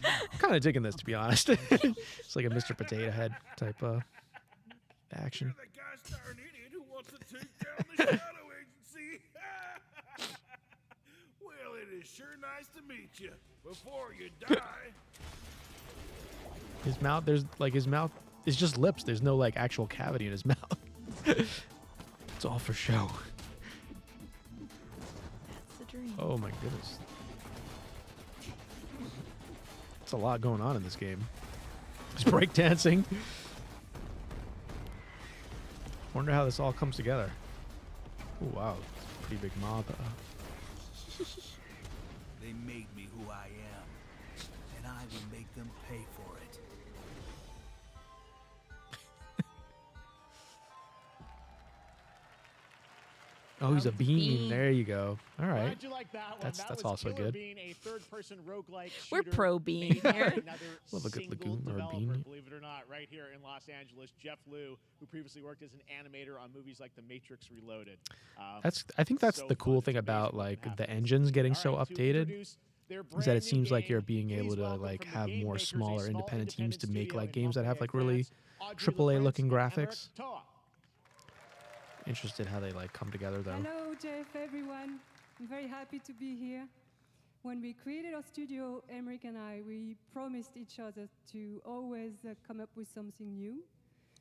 I'm kind of digging this, to be honest. It's like a Mr. Potato Head type action. You're the gosh darn idiot who wants to take down the Shadow Agency. Well, it is sure nice to meet you. Before you die. His mouth, his mouth is just lips. There's no like actual cavity in his mouth. It's all for show. That's the dream. Oh my goodness. It's a lot going on in this game. There's breakdancing. Wonder how this all comes together. Oh wow, pretty big mob. They made me who I am, and I will make them pay for it. Oh, he's a bean. There you go. All right. How'd you like that one? That's That was also Killer good. Bean, a third-person roguelike We're shooter pro Bean made by here. another Love a good single lagoon or a developer, bean. believe it or not, right here in Los Angeles. Jeff Liu, who previously worked as an animator on movies like The Matrix Reloaded. I think that's the cool thing about like the engines getting so updated is that it seems like you're being able to like have more smaller independent teams to make like games that have like really AAA looking graphics. Interested how they like come together though. Hello, Jeff, everyone. I'm very happy to be here. When we created our studio, Emmerich and I, we promised each other to always come up with something new.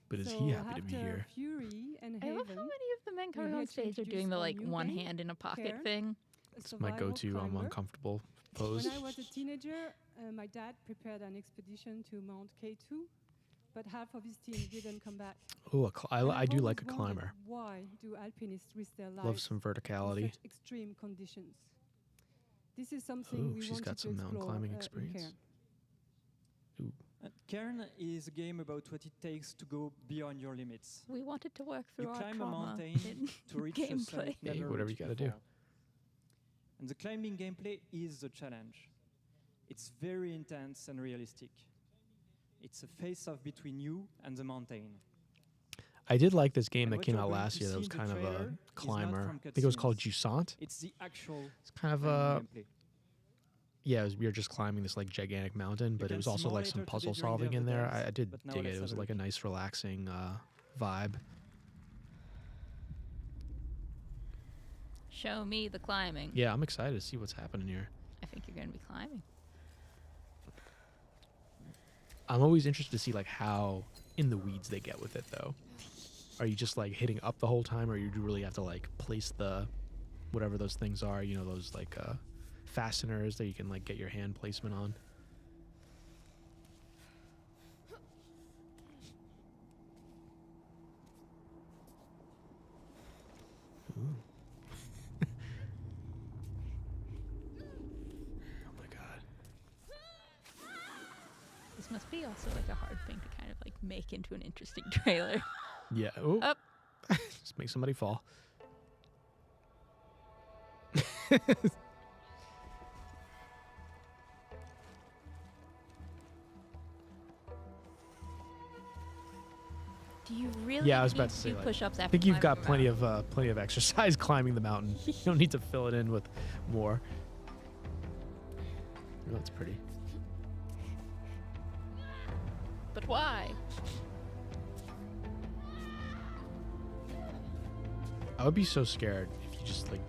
But is he happy to be after here? Fury and I Haven, love how many of the men we're coming here on to stage are introduce doing the our like new one game, hand in a pocket Care, thing. a It's my survival go-to climber. uncomfortable pose. When I was a teenager, my dad prepared an expedition to Mount K2, but half of his team didn't come back. Oh, And I I've do like a always wondered, climber. why do alpinists risk their lives Love some verticality. in such extreme conditions? This is something Ooh, we she's wanted got to some mountain explore, climbing in experience. Cairn. Cairn is a game about what it takes to go beyond your limits. We wanted to work through You our climb a trauma mountain in to reach a gameplay. summit Hey, never whatever you reached gotta do. before. And the climbing gameplay is the challenge. It's very intense and realistic. It's a face-off between you and the mountain. I did like this game And that what came you're out going last to year that see was in the kind of trailer a is not climber. from I think it was called cutscenes. Jusant. It's the actual It's kind of climbing gameplay. yeah, we were just climbing this like gigantic mountain, but it can was see also more like some later puzzle today during solving the in there. dance, I did but now dig it. let's It was have a like a look. nice relaxing vibe. Show me the climbing. Yeah, I'm excited to see what's happening here. I think you're going to be climbing. I'm always interested to see like how in the weeds they get with it though. Are you just like hitting up the whole time, or you do really have to like place the whatever those things are, you know, those like fasteners that you can like get your hand placement on? Ooh. Oh my god. This must be also like a hard thing to kind of like make into an interesting trailer. Yeah. Oh. Up. Just make somebody fall. Do you really Yeah, I was need about to say. do Like, push-ups I after think you've got climbing plenty of exercise climbing the mountain. You don't need to fill it in with more. Oh, that's pretty. But why? I would be so scared if you just like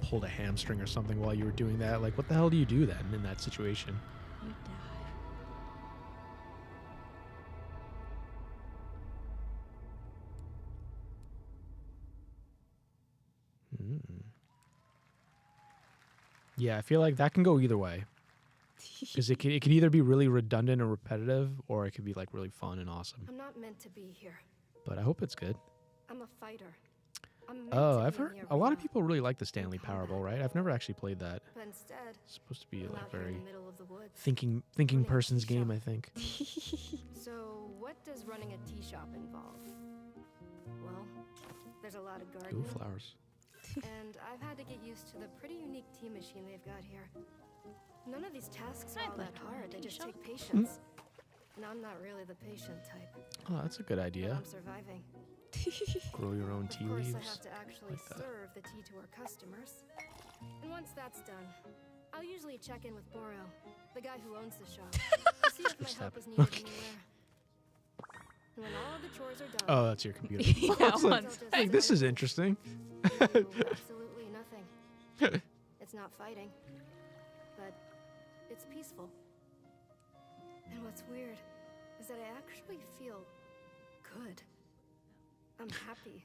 pulled a hamstring or something while you were doing that. Like, what the hell do you do then in that situation? You die. Yeah, I feel like that can go either way. Because it could either be really redundant or repetitive, or it could be like really fun and awesome. I'm not meant to be here. But I hope it's good. I'm a fighter. I'm meant Oh, to I've be heard here a lot right of people really like the Stanley Parable, right? I've never actually played that. now. But instead, It's supposed to be I'm like out here in very the middle of the woods. thinking person's game, I think. So, what does running a tea shop involve? Well, there's a lot of Ooh, gardening. flowers. And I've had to get used to the pretty unique tea machine they've got here. None of these tasks are all that hard. They just take patience. And I'm not really the patient type. Oh, that's a good But idea. I'm surviving. Grow your own tea Of course, leaves. I have to actually Like that. serve the tea to our customers. And once that's done, I'll usually check in with Boro, the guy who owns the shop, to see if my Just help happened. is needed Okay. anywhere. And when all the chores are done, Oh, that's your computer. Yeah, I was like, once- hey, this is interesting. absolutely nothing. It's not fighting, but it's peaceful. And what's weird is that I actually feel good. I'm happy.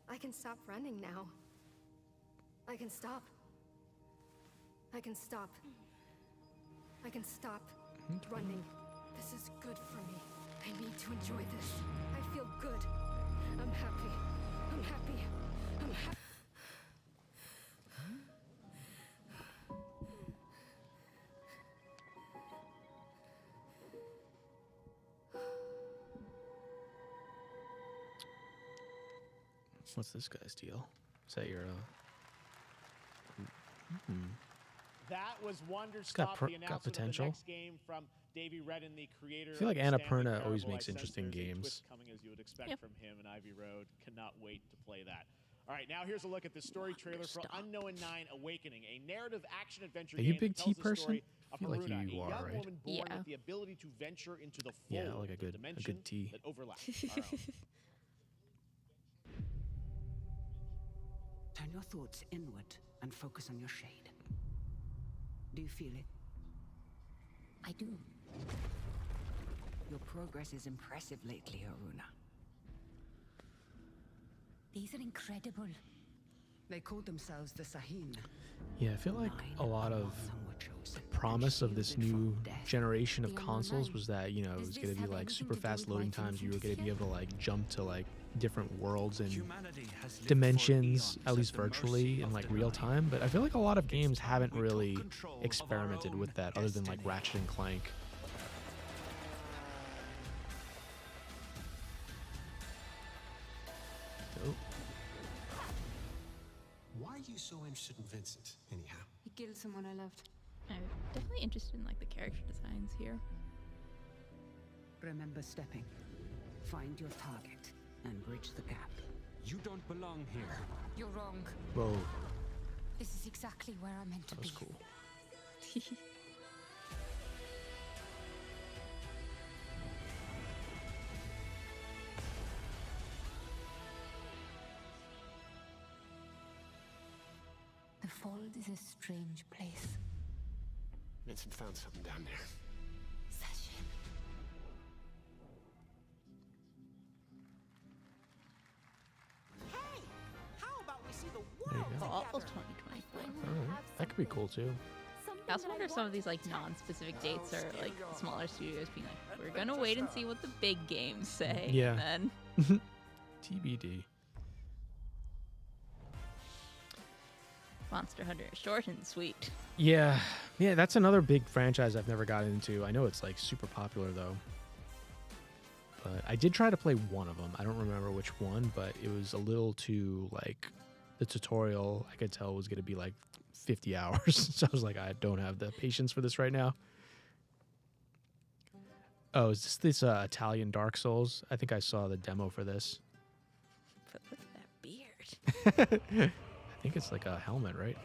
I can stop running now. I can stop. I can stop. I can stop running. This is good for me. I need to enjoy this. I feel good. I'm happy. I'm happy. I'm happy. What's this guy's deal? Is that your That was Wonder It's got Stop, the got announcement of the potential. next game from Davey Redden, the creator. I feel like of the Stanley Annapurna always Parable. makes I sense interesting there's a games. twist coming, as you would expect from him and Ivy Road. Cannot wait to play that. All right, now here's a look at the story trailer for Unknown 9 Awakening, a narrative action adventure Are you a game big that T tells the person? story I of feel like Haruna, you a are, young right? woman born with the ability to venture into the fold Yeah, like a of good dimension T. that overlaps our own. Turn your thoughts inward and focus on your shade. Do you feel it? I do. Your progress is impressive lately, Haruna. These are incredible. They called themselves the Sahin. Yeah, I feel like a lot of the promise of this new generation of consoles was that, you know, it was going to be like super fast loading times. You were going to be able to like jump to like different worlds and dimensions, at least virtually in like real time. But I feel like a lot of games haven't really experimented with that other than like Ratchet and Clank. Oh. Why are you so interested in Vincent, anyhow? He killed someone I loved. I'm definitely interested in like the character designs here. Remember stepping. Find your target and bridge the gap. You don't belong here. You're wrong. Whoa. This is exactly where I'm meant to That was be. cool. The Fold is a strange place. Vincent found something down there. Session. Hey, how about we see the There you world go. Fall together? 2024. Alright, that could be cool too. I also wonder if some of these like non-specific dates are like smaller studios being like, we're gonna wait and see what the big games say. Yeah. And then TBD. Monster Hunter, short and sweet. Yeah, that's another big franchise I've never gotten into. I know it's like super popular though. But I did try to play one of them. I don't remember which one, but it was a little too like the tutorial I could tell was going to be like 50 hours. So I was like, I don't have the patience for this right now. Oh, is this Italian Dark Souls? I think I saw the demo for this. But look at that beard. I think it's like a helmet, right?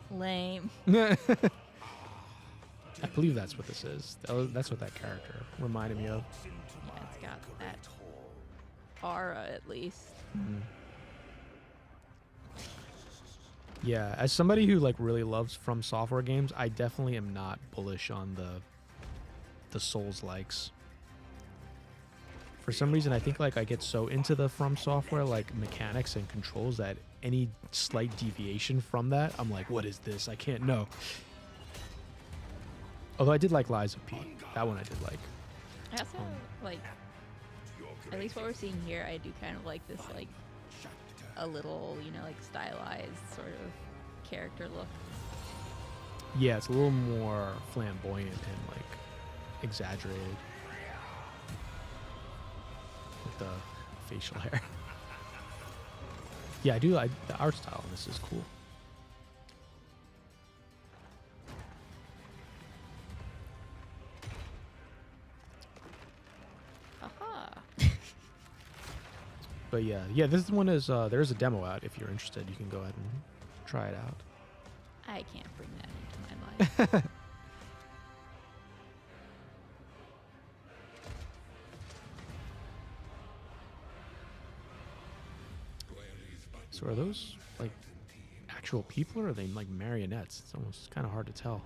Lame. I believe that's what this is. That's what that character reminded me of. Yeah, it's got that aura at least. Mhm. Yeah, as somebody who like really loves From Software games, I definitely am not bullish on the Souls likes. For some reason, I think like I get so into the From Software like mechanics and controls that any slight deviation from that, I'm like, what is this? I can't know. Although I did like Lies of P. That one I did like. I also like, at least what we're seeing here, I do kind of like this like a little, you know, like stylized sort of character look. Yeah, it's a little more flamboyant and like exaggerated with the facial hair. Yeah, I do like the art style in this is cool. Aha. But yeah, this one is there's a demo out. If you're interested, you can go ahead and try it out. I can't bring that into my life. So are those like actual people or are they like marionettes? It's almost kind of hard to tell.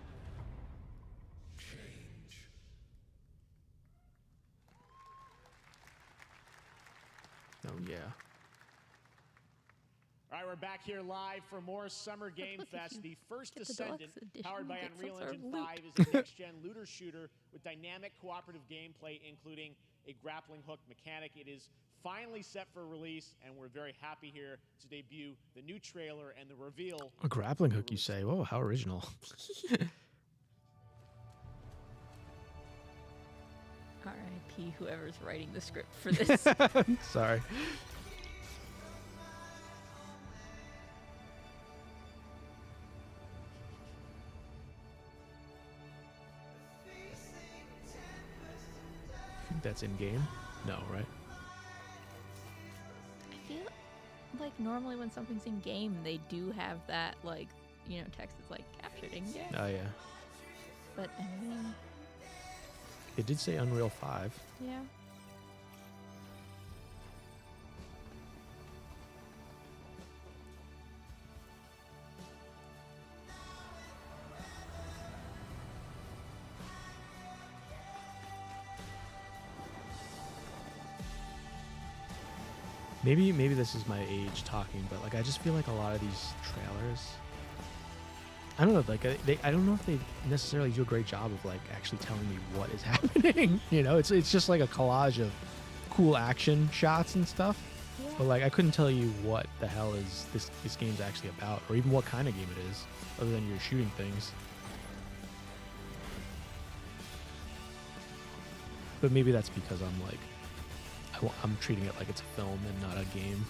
Oh yeah. All right, we're back here live for more Summer Game Fest. The first Descendant, powered by Unreal Engine 5, is a next-gen looter shooter with dynamic cooperative gameplay, including a grappling hook mechanic. It is finally set for release, and we're very happy here to debut the new trailer and the reveal. A grappling hook, you say? Whoa, how original. R.I.P. whoever's writing the script for this. Sorry. That's in game? No, right? I feel like normally when something's in game, they do have that, like, you know, text that's like captured in game. Oh, yeah. But I mean, It did say Unreal 5. yeah. Maybe this is my age talking, but like I just feel like a lot of these trailers, I don't know, like I don't know if they necessarily do a great job of like actually telling me what is happening. You know, it's just like a collage of cool action shots and stuff. Yeah. But like I couldn't tell you what the hell is this game's actually about, or even what kind of game it is, other than you're shooting things. But maybe that's because I'm like I'm treating it like it's a film and not a game.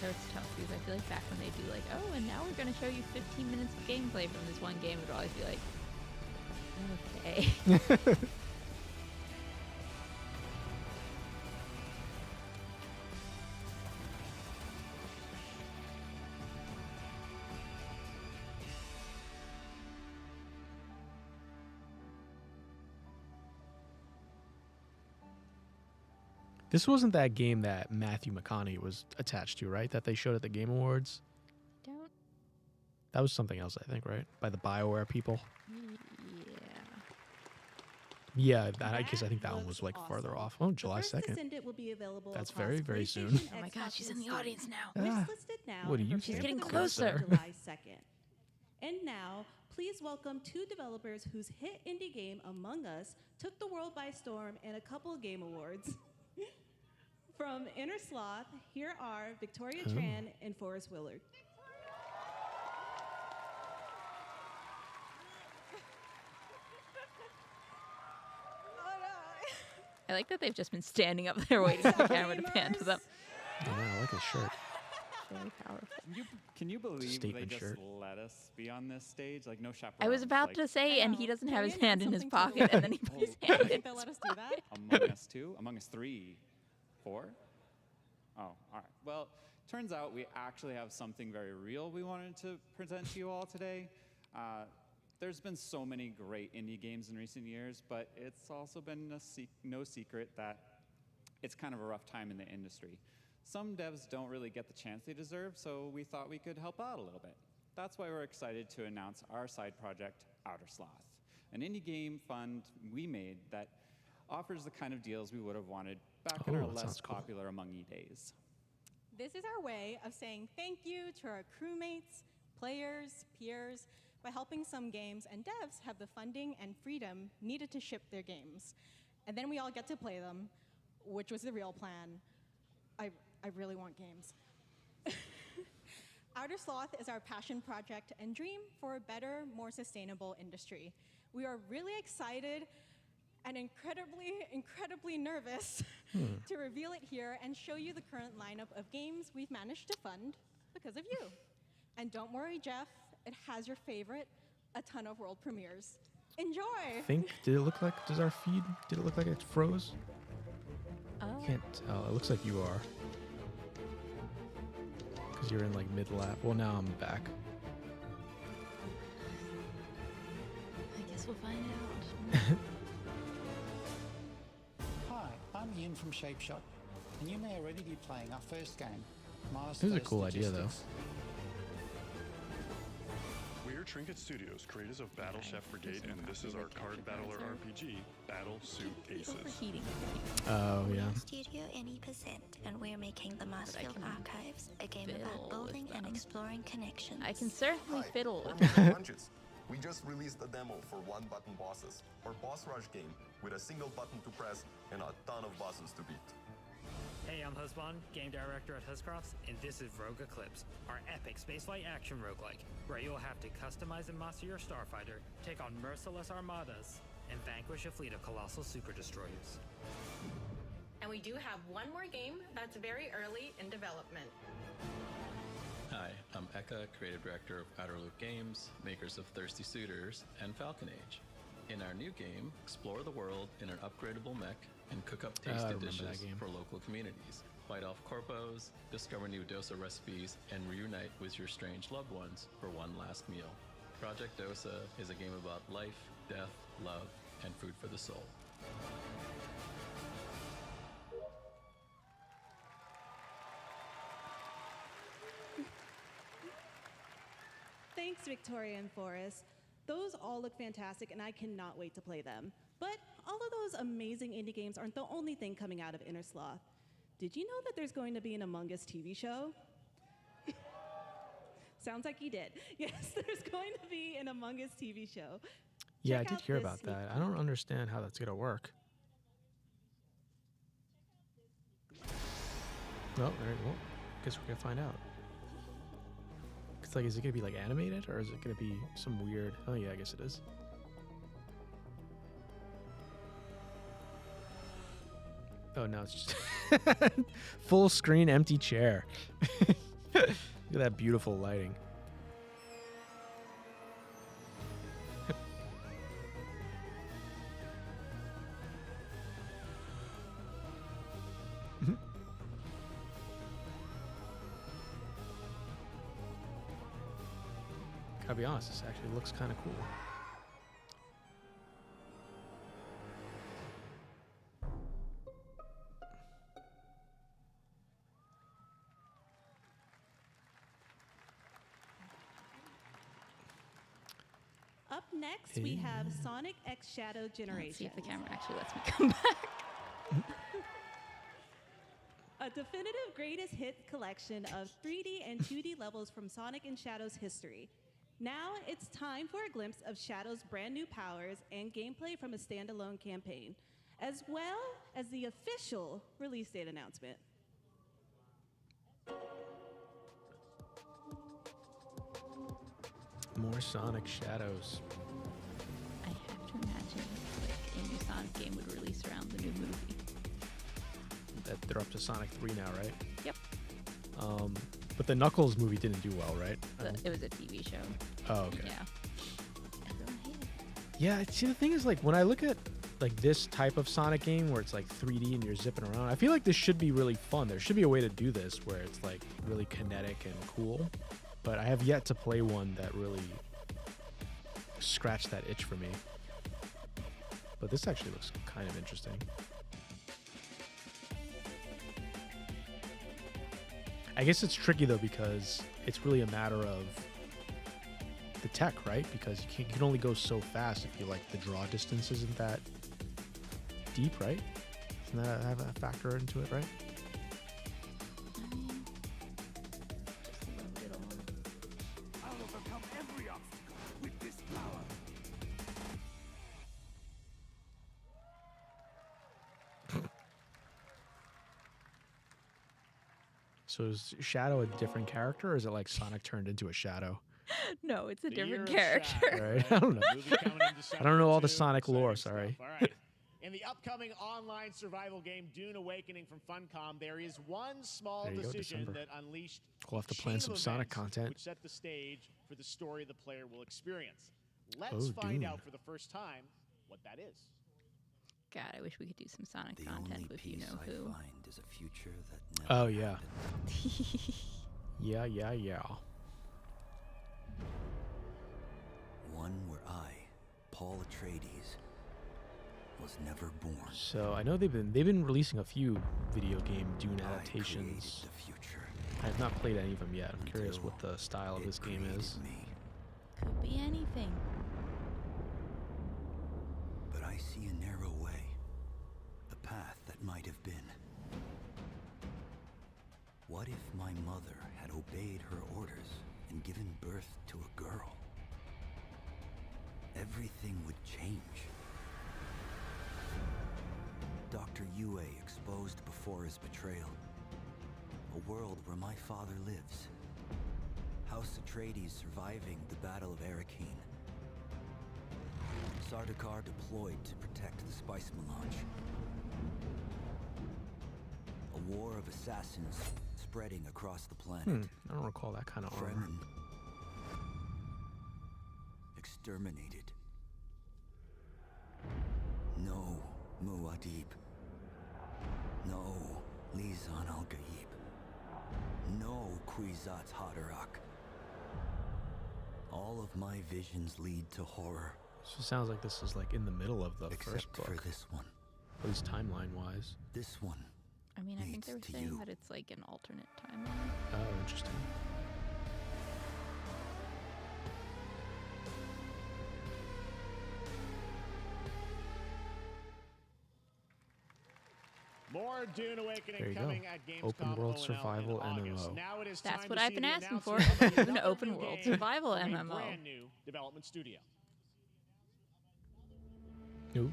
So it's tough because I feel like back when they do like, oh, and now we're going to show you 15 minutes of gameplay from this one game, it would always be like, okay. This wasn't that game that Matthew McConaughey was attached to, right? That they showed at the Game Awards? Don't. That was something else, I think, right? By the BioWare people? Yeah, I guess I think that one was like farther off. Oh, July 2nd. Descendant will be available That's across very, very soon. PlayStation, Oh my gosh, she's in the Xbox, and audience Steam. now. Wish listed now. What do and you prepare think? for Getting the closer. release of July 2nd. And now, please welcome two developers whose hit indie game Among Us took the world by storm in a couple game awards. From Inner Sloth, here are Victoria Tran and Forrest Willard. I like that they've just been standing up there waiting for the camera to pan to them. Yeah, I like his shirt. Very powerful. Can you believe Statement they just shirt. let us be on this stage? Like no chaperones. I was about like, to say, and he doesn't have his Can we hand in announce his something to pocket, the and then he put his I hand don't in. think they'll let us do that. Among Us 2? Among Us 3? 4? Oh, all right. Well, turns out we actually have something very real we wanted to present to you all today. There's been so many great indie games in recent years, but it's also been no secret that it's kind of a rough time in the industry. Some devs don't really get the chance they deserve, so we thought we could help out a little bit. That's why we're excited to announce our side project, Outer Sloth, an indie game fund we made that offers the kind of deals we would have wanted back in our that less sounds cool. popular Among E days. This is our way of saying thank you to our crewmates, players, peers, by helping some games and devs have the funding and freedom needed to ship their games. And then we all get to play them, which was the real plan. I really want games. Outer Sloth is our passion project and dream for a better, more sustainable industry. We are really excited and incredibly nervous to reveal it here and show you the current lineup of games we've managed to fund because of you. And don't worry, Jeff, it has your favorite, a ton of world premieres. Enjoy! Did it look like, does our feed, did it look like it froze? Can't tell. It looks like you are. Because you're in like mid-lap. Well, now I'm back. I guess we'll find out. Hi, I'm Ian from ShapeShot, and you may already be playing our first game, This is a cool idea, though. We're Trinket Studios, creators of Battle Chef Brigade, and this is our card battler RPG, Battle Suit Aces. Oh, yeah. Studio any%, and we're making the Marsfield Archives, a game about building and exploring connections. I can certainly fiddle We're with making them. punches. We just released a demo for one-button bosses, our boss rush game, with a single button to press and a ton of bosses to beat. Hey, I'm Husband, game director at Huscrofts, and this is Rogue Eclipse, our epic spaceflight action roguelike, where you'll have to customize and master your starfighter, take on merciless armadas, and vanquish a fleet of colossal super destroyers. And we do have one more game that's very early in development. Hi, I'm Eka, creative director of Outer Loop Games, makers of Thirsty Suitors and Falcon Age. In our new game, explore the world in an upgradable mech and cook up I tasty remember that dishes game. for local communities. Fight off corpos, discover new dosa recipes, and reunite with your strange loved ones for one last meal. Project Dosa is a game about life, death, love, and food for the soul. Thanks, Victoria and Forrest. Those all look fantastic, and I cannot wait to play them. But all of those amazing indie games aren't the only thing coming out of Inner Sloth. Did you know that there's going to be an Among Us TV show? Sounds like you did. Yes, there's going to be an Among Us TV show. Yeah, I Check did out hear this about sneak that. I don't understand how that's going to work. Oh, there you go. Guess we're going to find out. It's like, is it going to be like animated, or is it going to be some weird... Oh, yeah, I guess it is. Oh, no, it's just full screen empty chair. Look at that beautiful lighting. Gotta be honest, this actually looks kind of cool. Up next, we have Sonic X Shadow Generation. Let's see if the camera actually lets me come back. A definitive greatest hit collection of 3D and 2D levels from Sonic and Shadow's history. Now it's time for a glimpse of Shadow's brand new powers and gameplay from a standalone campaign, as well as the official release date announcement. More Sonic Shadows. I have to imagine like a new Sonic game would release around the new movie. That they're up to Sonic 3 now, right? Yep. But the Knuckles movie didn't do well, right? It was a TV show. Oh, okay. Yeah. Everyone hated it. Yeah, see, the thing is, like, when I look at like this type of Sonic game where it's like 3D and you're zipping around, I feel like this should be really fun. There should be a way to do this where it's like really kinetic and cool. But I have yet to play one that really scratched that itch for me. But this actually looks kind of interesting. I guess it's tricky though because it's really a matter of the tech, right? Because you can only go so fast if you like the draw distance isn't that deep, right? Doesn't that have a factor into it, right? I'll overcome every obstacle with this power. So is Shadow a different character, or is it like Sonic turned into a shadow? No, it's a The Year different of character. Shadow, Right? I don't know. Movie coming in I December don't know all the too. Sonic lore. Exciting Sorry. stuff. All right. In the upcoming online survival game Dune Awakening from Funcom, there is one small There you go, decision December. that unleashed We'll have to a plan chain some of Sonic events content. which set the stage for the story the player will experience. Let's Oh, find Dune. out for the first time what that is. God, I wish we could do some Sonic content with you know who. Find is a future that Oh yeah. Yeah. one where I, Paul Atreides, was never born. So I know they've been releasing a few video game Dune adaptations. I have not played any of them yet. I'm curious what the style of this game is. Could be anything. But I see a narrow way. A path that might have been. What if my mother had obeyed her orders and given birth to a girl? Everything would change. Dr. Yue exposed before his betrayal. A world where my father lives. House Atreides surviving the Battle of Arrakeen. Sardaukar deployed to protect the spice melange. A war of assassins spreading across the planet. I don't recall that kind of armor. Fremen exterminated. No Muad'Dib. No Lisan al-Gaib. No Kwisatz Haderach. All of my visions lead to horror. So it sounds like this is like in the middle of the first Except book. for this one. At least timeline-wise. This one. I mean, I think they were saying that it's like an alternate timeline. Oh, interesting. More Dune Awakening There you coming go. at Gamescom Open world ONL survival in August. MMO. Now it is That's time what to I've see been the asking for. announcement of An another open new world game survival from a MMO. brand new development studio. Ooh.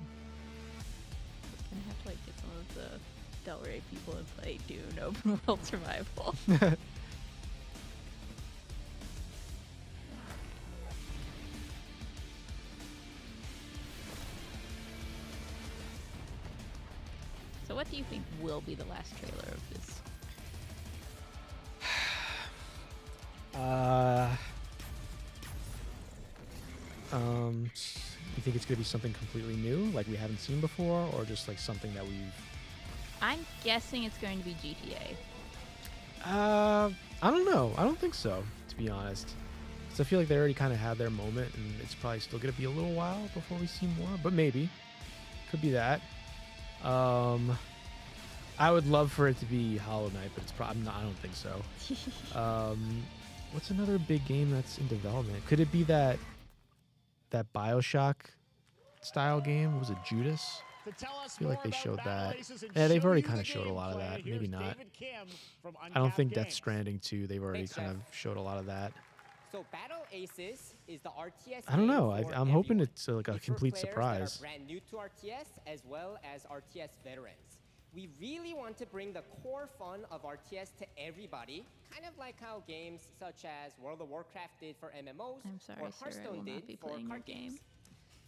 Gonna have to like get some of the Del Rey people and play Dune open world survival. So what do you think will be the last trailer of this? You think it's gonna be something completely new, like we haven't seen before, or just like something that we've? I'm guessing it's going to be GTA. I don't know. I don't think so, to be honest. So I feel like they already kind of had their moment, and it's probably still gonna be a little while before we see more. But maybe, could be that. I would love for it to be Hollow Knight, but it's probably not. I don't think so. What's another big game that's in development? Could it be that BioShock style game? What was it, Judas? I feel like they showed that. Yeah, they've already kind of showed a lot of that. Maybe not. I don't think Death Stranding 2, they've already kind of showed a lot of that. So Battle Aces is the RTS. I don't know. game for I'm hoping everyone. it's like a It's for complete players that surprise. are brand new to RTS as well as RTS veterans. We really want to bring the core fun of RTS to everybody, kind of like how games such as World of Warcraft did for MMOs I'm sorry, or sir, I Hearthstone will did not be for playing your card games. game.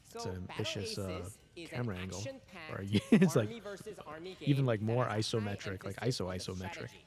So It's an Battle ambitious Aces is camera an angle. action-packed Or it's like army versus army game even like that more has a high isometric, like emphasis on the isometric. strategy.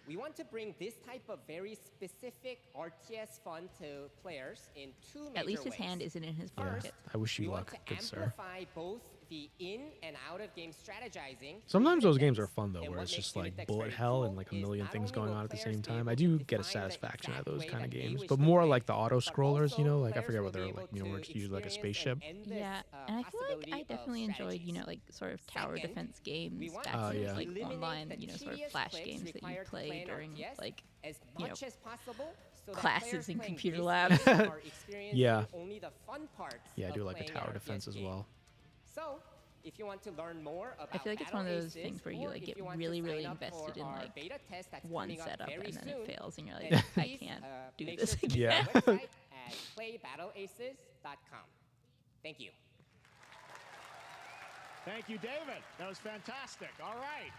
We want to bring this type of very specific RTS fun to players in two major ways. At least his hand isn't in his Yeah, pocket. I wish you We luck, want to good sir. amplify both the in and out of game strategizing. Sometimes those games are fun though, And where what it's makes just like Unitex bullet very hell cool and like a is million not things only going will on at the players same be time. able I to do get a define the satisfaction out of exact those way kind of that they games, wish but to more play, like the auto but scrollers, you know, also like I players forget will what they're be like, able you know, where to you use like a experience spaceship. an endless, Yeah, and I feel like I possibility of definitely enjoyed, strategies. you know, like sort of tower Second, defense games we want back Oh, in yeah. like eliminate online, the you know, sort of tedious flash clicks games that you required to play play an during RTS like as you know, much as possible so that classes players in playing computer this labs. game are experiencing Yeah. only the fun parts Yeah, I of do like the playing tower an defense RTS as game. well. So, if you want to learn more about I feel like it's one of Battle those Aces, things where you or like if get you want to really, sign really up for invested in our like beta test that's one coming up setup very and then soon, it fails and you're like, then I please, can't do make this sure to again. visit our website at playbattleaces.com. Thank you. Thank you, David. That was fantastic. All right.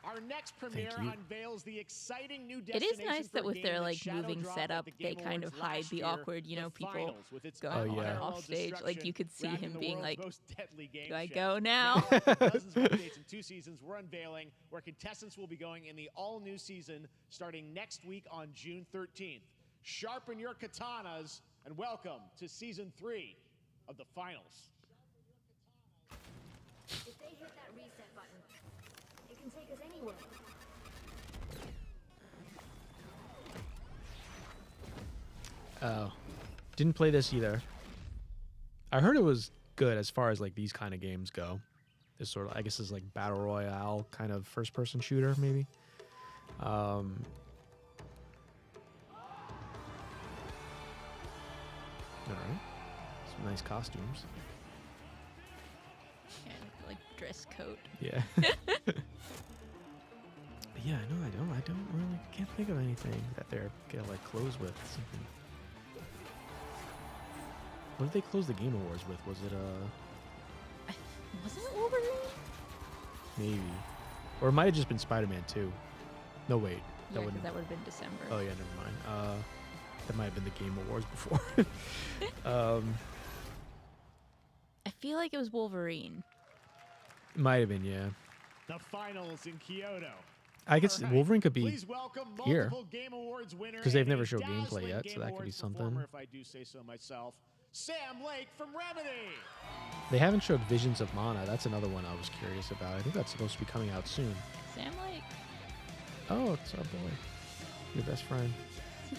Our next premiere you. unveils the exciting new It destination is nice for that a with game their that like shadow moving dropped at setup, the they Game kind of Awards hide last the year, awkward, you the know, people finals with its going Oh, on yeah. and unparalleled off stage. Like you destruction could see wrapped in him the being world's like, most deadly game do I show. go now? Dozens of updates in 2 seasons we're unveiling where contestants will be going in the all-new season starting next week on June 13th. Sharpen your katanas and welcome to Season 3 of the finals. If they hit that reset button, it can take us anywhere. Oh, didn't play this either. I heard it was good as far as like these kind of games go. This sort of, I guess, is like battle royale kind of first-person shooter, maybe. Nice costumes. Yeah, like dress coat. Yeah. Yeah, no, I don't really, can't think of anything that they're gonna like close with something. What did they close the Game Awards with? Was it Wasn't it Wolverine? maybe, or it might have just been Spider-Man 2. No, wait, Yeah, wouldn't. because that would have been December. Oh yeah, never mind. That might have been the Game Awards before. I feel like it was Wolverine. Might have been, yeah. The finals in Kyoto. I guess Wolverine could be Please welcome here multiple Game Awards winner because they've and never a showed gameplay dazzling yet, Game so that could be Awards something. performer, if I do say so myself, Sam Lake from Remedy. They haven't showed Visions of Mana. That's another one I was curious about. I think that's supposed to be coming out soon. Sam Lake. Oh, it's our boy, your best friend.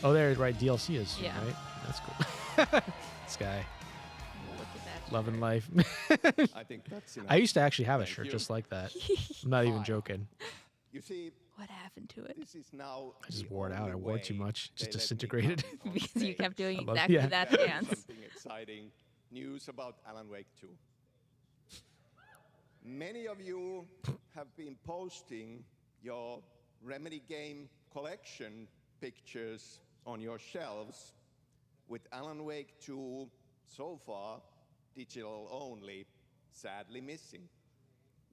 Oh, there, right. DLC is soon, Yeah. right? That's cool. This guy, Look at that. loving life. I think that's enough. I used to actually have a Thank shirt you. just like that. I'm not even joking. You see, what happened to it? This is now I just the wore it out. only I wore it too way much. Just they let me disintegrated. come on Because you kept doing stage. exactly yeah. that dance. Something exciting news about Alan Wake 2. Many of you have been posting your Remedy game collection pictures on your shelves with Alan Wake 2 so far digital only, sadly missing.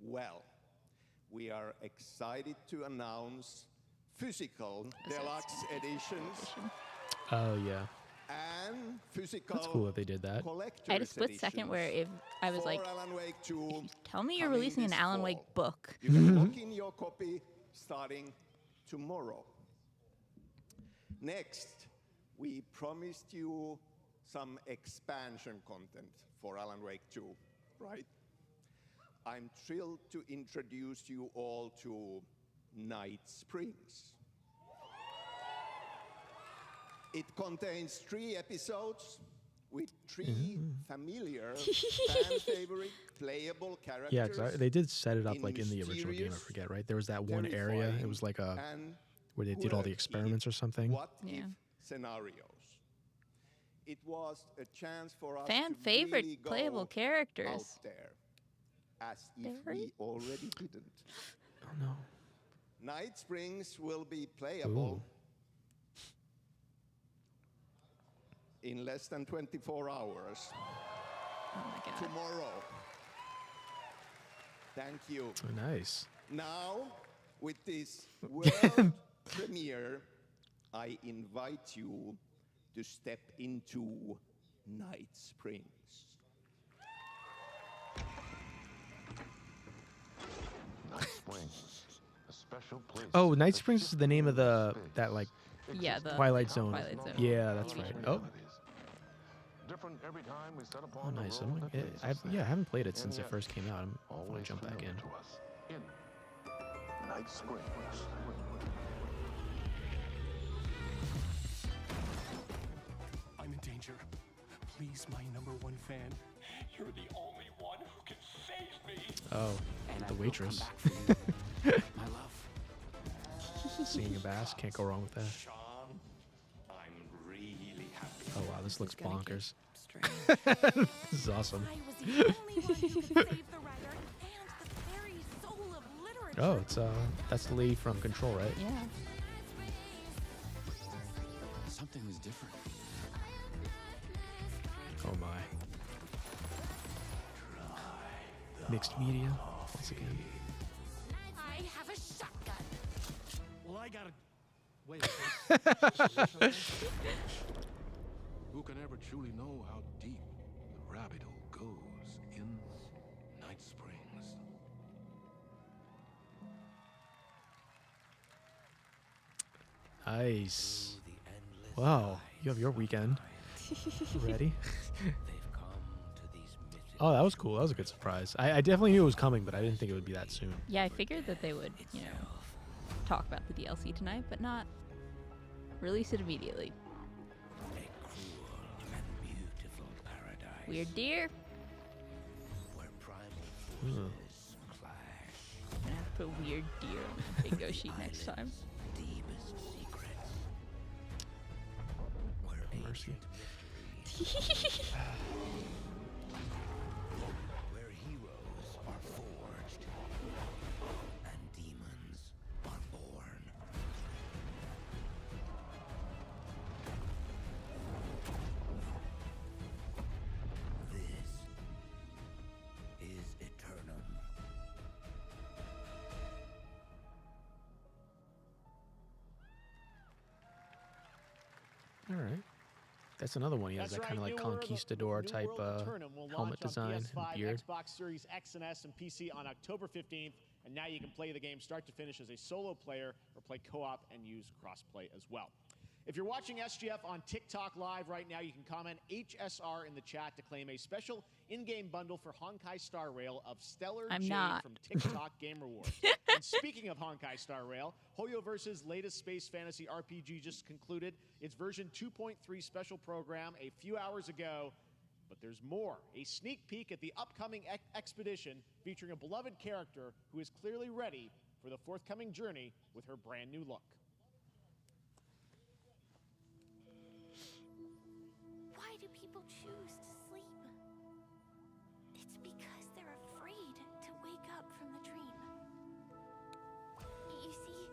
Well, we are excited to announce physical deluxe editions Oh yeah, and physical that's cool that they did that. I had a split second where if I was like, Alan Wake 2 tell me you're coming releasing an this Alan fall. Wake book. You can look in your copy starting tomorrow. Next, we promised you some expansion content for Alan Wake 2, right? I'm thrilled to introduce you all to Night Springs. It contains 3 episodes with 3 familiar, fan-favorite, playable characters. Yeah, because they did set it up in like in the original game. I mysterious, forget, right? There was that one area. It was like a and where they did all the experiments or something. what if scenarios. It was a chance for us Fan to favorite really go playable characters. out there, as if we already didn't. Oh no. Night Springs will be playable in less than 24 hours. Oh my god. Tomorrow. Thank you. Oh, nice. Now, with this world premiere, I invite you to step into Night Springs. Night Springs, a special place. Oh, Night Springs is the name of that like Yeah, the Twilight Zone. Twilight Zone. Yeah, that's right. Oh, Different every time we set oh upon the nice. road that faces I haven't played it and since it yet first came out. I'm gonna always jump back in. familiar to us. In Night Springs. I'm in danger. Please, my #1 fan. You're the only one who can save me. Oh, And the I will waitress. come back for you, my love. Singing a bass, can't go wrong with that. Sean, I'm really happy. Oh wow, this looks bonkers. This is awesome. Oh, it's that's the lady from Control, right? Yeah. Something was different. Oh my. Mixed media once again. I have a shotgun. Well, I gotta. Wait. Who can ever truly know how deep the rabbit hole goes in Night Springs? Nice. Wow, you have your weekend ready. Oh, that was cool. That was a good surprise. I definitely knew it was coming, but I didn't think it would be that soon. Yeah, I figured that they would, you know, talk about the DLC tonight, but not release it immediately. Weird deer. Hmm. I'm gonna have to put weird deer on the bingo sheet next time. Mercy. Where heroes are forged and demons are born. This is Eternum. All right. That's another one. He has that kind of like conquistador type helmet design and beard. Xbox Series X and S and PC on October 15th, and now you can play the game start to finish as a solo player or play co-op and use crossplay as well. If you're watching SGF on TikTok Live right now, you can comment HSR in the chat to claim a special in-game bundle for Honkai Star Rail of Stellar Jade from TikTok Game Rewards. And speaking of Honkai Star Rail, Hoyoverse's latest space fantasy RPG just concluded its version 2.3 special program a few hours ago. But there's more. A sneak peek at the upcoming expedition featuring a beloved character who is clearly ready for the forthcoming journey with her brand new look. Why do people choose to sleep? It's because they're afraid to wake up from the dream. You see,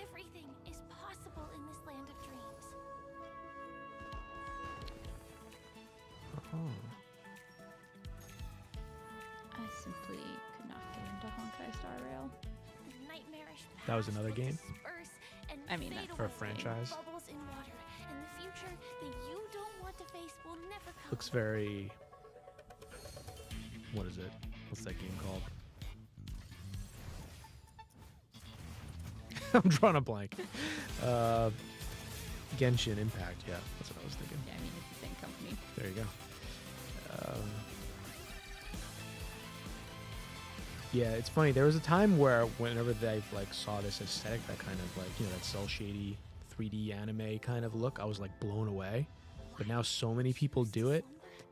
everything is possible in this land of dreams. Oh. I simply could not get into Honkai Star Rail. Nightmarish That was another game? I mean, that's for a franchise. bubbles in water, and the future that you don't want to face will never come. Looks very... What is it? What's that game called? I'm drawing a blank. Genshin Impact. Yeah, that's what I was thinking. Yeah, I mean, it's the same company. There you go. Yeah, it's funny. There was a time where whenever they like saw this aesthetic, that kind of like, you know, that cel shady 3D anime kind of look, I was like blown away. But now so many people do it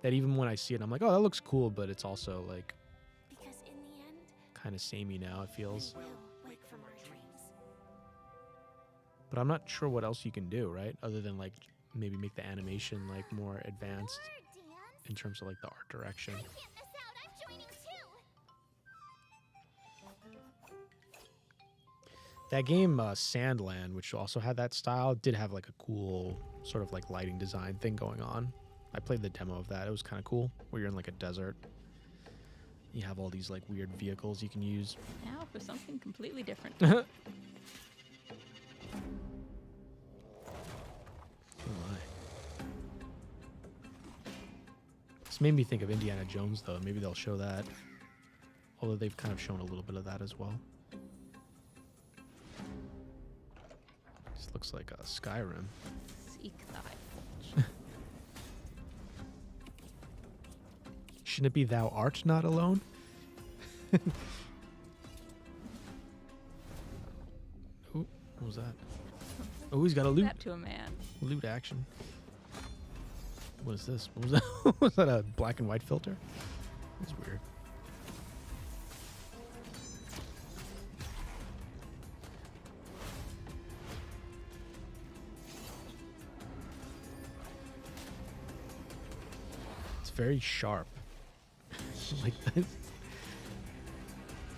that even when I see it, I'm like, oh, that looks cool, but it's also like kind of samey now, it feels. But I'm not sure what else you can do, right? Other than like maybe make the animation like more advanced in terms of like the art direction. That game, Sandland, which also had that style, did have like a cool sort of like lighting design thing going on. I played the demo of that. It was kind of cool, where you're in like a desert. You have all these like weird vehicles you can use. Now for something completely different. Oh my. This made me think of Indiana Jones, though. Maybe they'll show that. Although they've kind of shown a little bit of that as well. This looks like a Skyrim. Seek thy fortune. Shouldn't it be thou art not alone? Ooh, what was that? Oh, he's got a loot. That to a man. Loot action. What is this? What was that? Was that a black and white filter? That's weird. It's very sharp. Like this.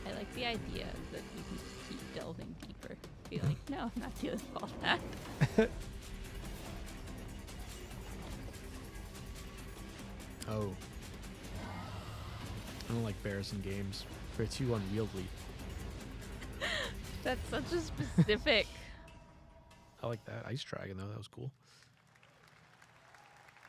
I like the idea that you can keep delving deeper. Be like, no, I'm not dealing with all that. Oh. I don't like bears in games. They're too unwieldy. That's such a specific. I like that. Ice Dragon, though. That was cool.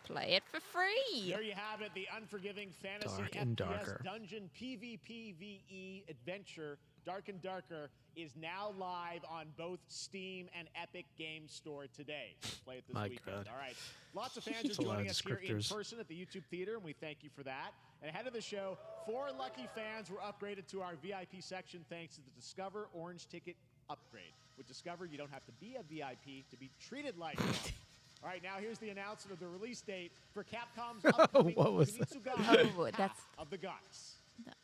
Play it for free. There you have it, the unforgiving fantasy Dark and FPS Darker. dungeon PvPvE adventure. Dark and Darker is now live on both Steam and Epic Games Store today. So play it this My weekend. God. All right. Lots of fans It's are a lot joining of us here in descriptors. person at the YouTube Theater, and we thank you for that. And ahead of the show, 4 lucky fans were upgraded to our VIP section thanks to the Discover Orange Ticket upgrade. With Discover, you don't have to be a VIP to be treated like one. All right, now here's the announcement of the release date for Capcom's upcoming What was that? Kunitsugawa Oh, Path that's- of the Gods.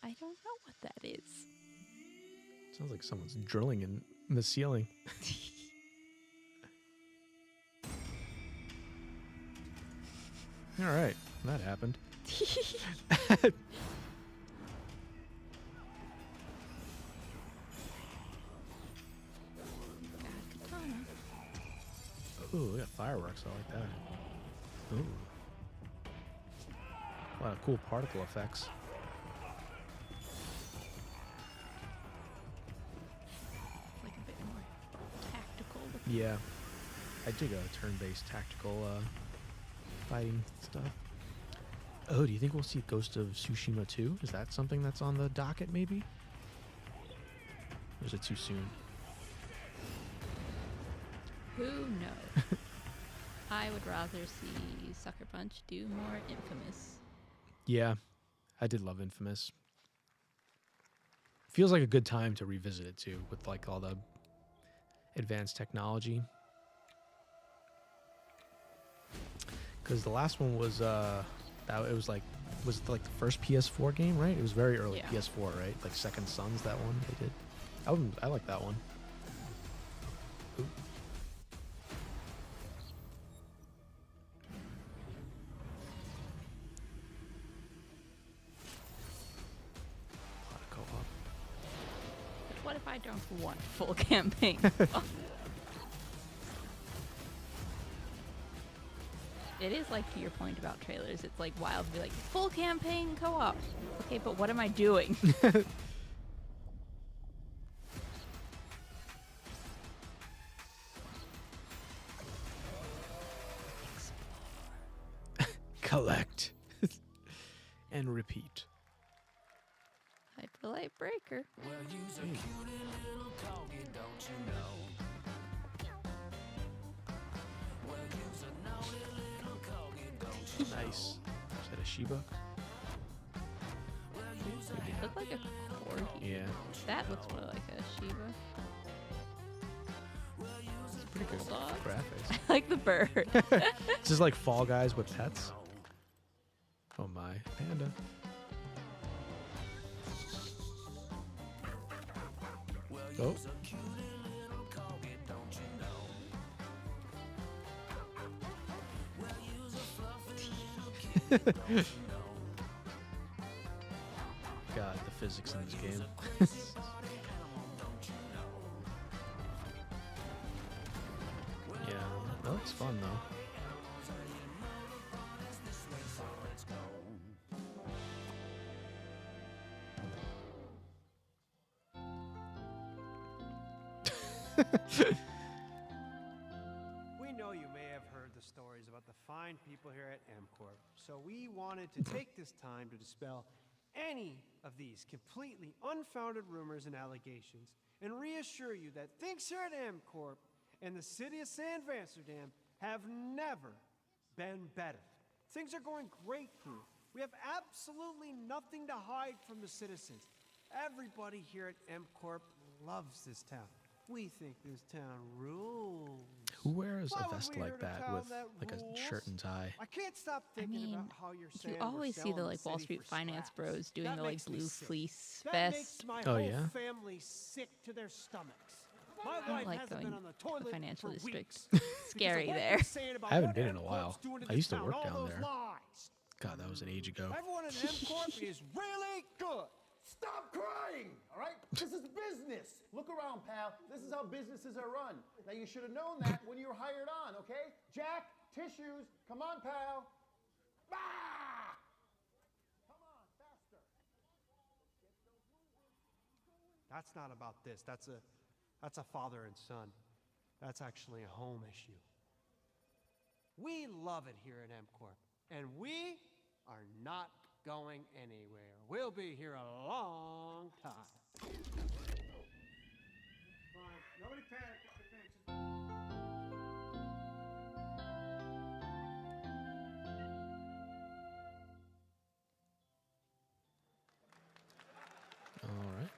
I don't know what that is. Sounds like someone's drilling in the ceiling. All right, that happened. Ooh, we got fireworks. I like that. Ooh. A lot of cool particle effects. Like a bit more tactical. Yeah. I dig a turn-based tactical fighting stuff. Oh, do you think we'll see Ghost of Tsushima 2? Is that something that's on the docket, maybe? Or is it too soon? Who knows? I would rather see Sucker Punch do more Infamous. Yeah, I did love Infamous. Feels like a good time to revisit it, too, with like all the advanced technology. Because the last one was was the first PS4 game, right? It was very early PS4, right? Like Second Sons, that one they did. I like that one. Ooh. A lot of co-op. But what if I don't want full campaign? It is like, to your point about trailers, it's like wild to be like, full campaign co-op. Okay, but what am I doing? Collect. And repeat. Hyperlight Breaker. Well, you's a cutie little corgi, don't you know? Well, you's a naughty little corgi, don't you know? Nice. Is that a Shiba? It looked like a corgi. Yeah. That looks more like a Shiba. It's pretty good graphics. I like the bird. This is like Fall Guys with pets. Oh my, panda. Oh. God, the physics in this game. Yeah, that looks fun though. We know you may have heard the stories about the fine people here at MCorp, so we wanted to take this time to dispel any of these completely unfounded rumors and allegations and reassure you that things here at MCorp and the city of San Amsterdam have never been better. Things are going great here. We have absolutely nothing to hide from the citizens. Everybody here at MCorp loves this town. We think this town rules. Who wears Why a would vest we like hurt a that town with that like rules? a shirt and tie? I can't stop thinking about how you're saying You always see the like Wall Street finance bros doing the like blue fleece vest. Makes my Oh, whole yeah? family sick to their stomachs. My I don't wife like hasn't going been on the to toilet the financial for district. weeks. Scary Because of what there. you're saying about I haven't what been in a MCorp's while. doing to I used to this work town, all down those there. lies. God, that was an age ago. Everyone at MCorp is really good. Stop crying, all right? This is business. Look around, pal. This is how businesses are run. Now, you should have known that when you were hired on, okay? Jack, tissues. Come on, pal. Ah! Come on, faster. That's not about this. That's a father and son. That's actually a home issue. We love it here at MCorp, and we are not going anywhere. We'll be here a long time. Fine. Nobody panic. All right.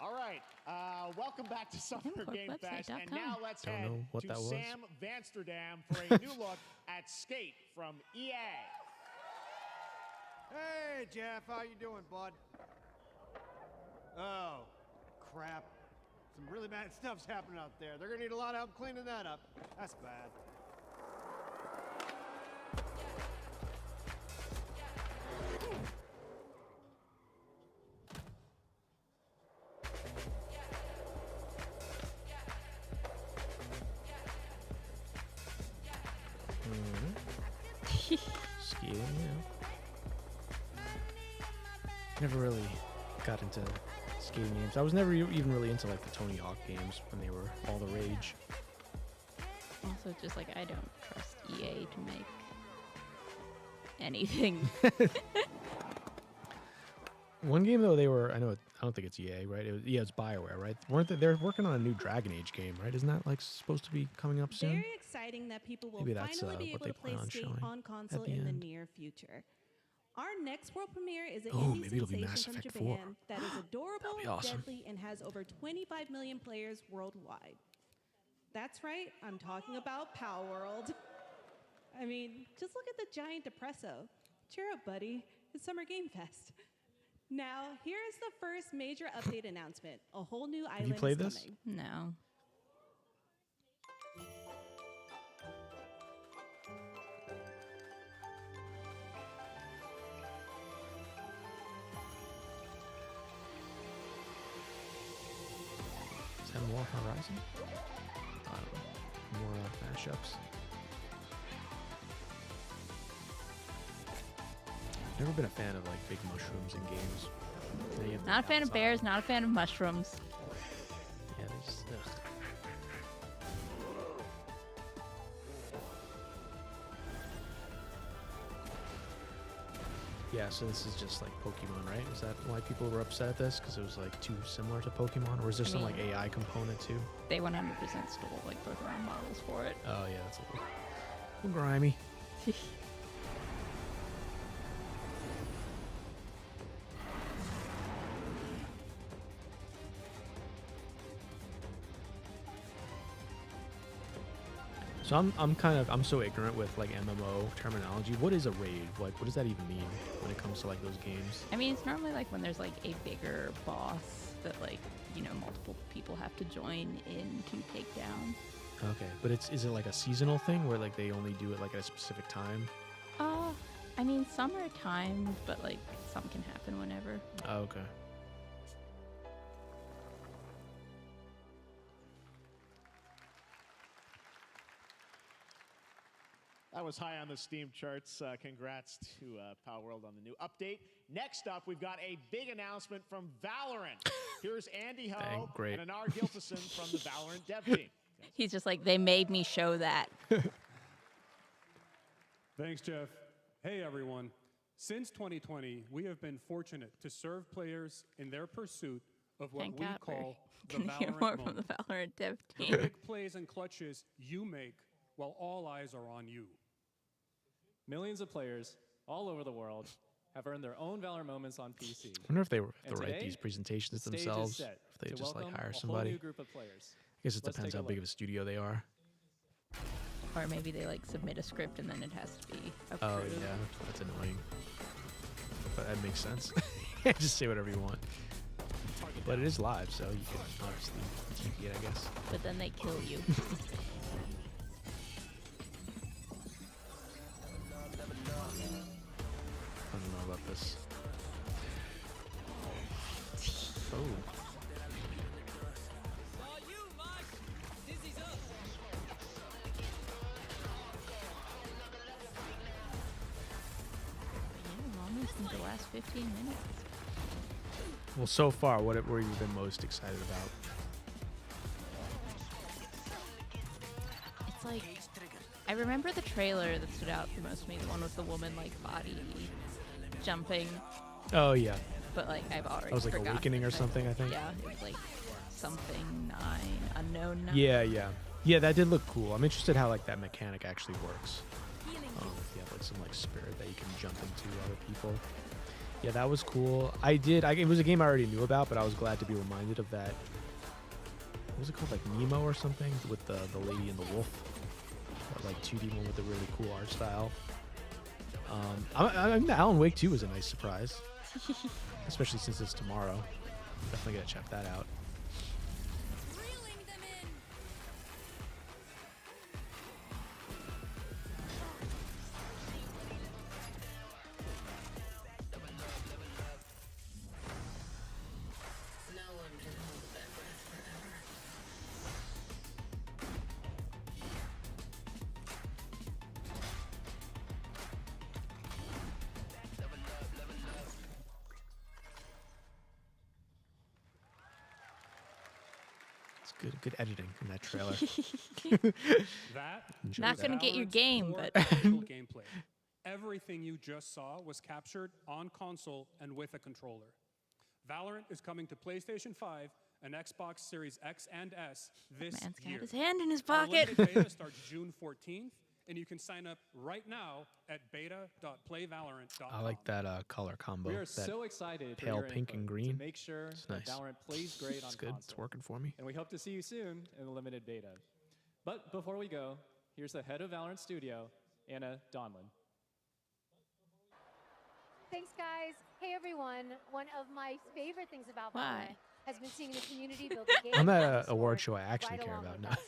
All right, welcome back to Summer Game Fest, and website.com. now let's Don't head know what to that was. Sam Vansterdam for a new look at Skate from EA. Hey, Jeff, how you doing, bud? Oh, crap. Some really bad stuff's happening out there. They're gonna need a lot of help cleaning that up. That's bad. Skiing, Never really got into skating games. I was never even really into like the Tony Hawk games when they were all the rage. Also, just like I don't trust EA to make anything. One game though, I don't think it's EA, right? It's BioWare, right? Weren't they're working on a new Dragon Age game, right? Isn't that like supposed to be coming up soon? Very exciting that people will Maybe that's, finally be what able they to play plan on Skate showing on console the in the end. near future. Our next world premiere is an Oh, indie maybe it'll be sensation Mass from Effect Japan 4. that is adorable, be awesome. deadly, and has over 25 million players worldwide. That's right, I'm talking about Power World. I mean, just look at the giant depresso. Cheer up, buddy. It's Summer Game Fest. Now, here is the first major update announcement. A whole new island you played is this? coming. No. Is that more Horizon? I don't know. More mashups. Never been a fan of like big mushrooms in games. They have the Not a fan of downside. bears, not a fan of mushrooms. Yeah, they just. Ugh. Yeah, so this is just like Pokemon, right? Is that why people were upset at this? Because it was like too similar to Pokemon, or is there some like AI component too? They 100% stole like Pokemon models for it. Oh yeah, that's a little grimy. So I'm so ignorant with like MMO terminology. What is a raid? Like, what does that even mean when it comes to like those games? I mean, it's normally like when there's like a bigger boss that like, multiple people have to join in to take down. Okay, but is it like a seasonal thing where like they only do it like at a specific time? I mean, some are timed, but like some can happen whenever. Oh, okay. That was high on the Steam charts. Congrats to Power World on the new update. Next up, we've got a big announcement from Valorant. Here's Andy Ho Dang, great. and Anar Gilfison from the Valorant dev team. He's just like, they made me show that. Thanks, Jeff. Hey, everyone. Since 2020, we have been fortunate to serve players in their pursuit of what Thank we God call the can hear Valorant more moment. from the Valorant dev The team. big plays and clutches you make while all eyes are on you. Millions of players all over the world have earned their own Valor moments on PC. I wonder if they write today, these presentations the stage is themselves, set if they to just like welcome hire a whole somebody. new group of players. I guess it Let's depends take a how big look. of a studio they are. Or maybe they like submit a script and then it has to be approved. Oh yeah, that's annoying. But that makes sense. Just say whatever you want. But it is live, so you can obviously TP it, I guess. But then they kill you. I don't know about this. Oh. Yeah, almost in the last 15 minutes. Well, so far, what were you been most excited about? It's like, I remember the trailer that stood out the most to me, the one with the woman like body jumping. Oh yeah. But like I've already That was like forgotten Awakening the or thing. something, I think. Yeah, it was like something 9, unknown 9. Yeah, that did look cool. I'm interested how like that mechanic actually works. If you have like some like spirit that you can jump into other people. Yeah, that was cool. It was a game I already knew about, but I was glad to be reminded of that. What was it called, like Nemo or something, with the lady and the wolf? That like 2D one with a really cool art style. I mean, Alan Wake 2 was a nice surprise, especially since it's tomorrow. Definitely gotta check that out. Good editing in that trailer. That Not was gonna get your Valorant's game, core but technical gameplay. Everything you just saw was captured on console and with a controller. Valorant is coming to PlayStation 5 and Xbox Series X and S this man's got year. his hand in his Our pocket. limited beta starts June 14th, and you can sign up right now at beta.playvalorant.com. I like that color combo. We are that so excited for pale your pink and input green. to make sure It's that nice. Valorant plays great on It's good. console. It's working for me. And we hope to see you soon in the limited beta. But before we go, here's the head of Valorant Studio, Anna Donlin. Thanks, guys. Hey, everyone. One of my favorite things about Valorant has been seeing the community build a game. I'm at and an award sport show I actually right care along about with now. us.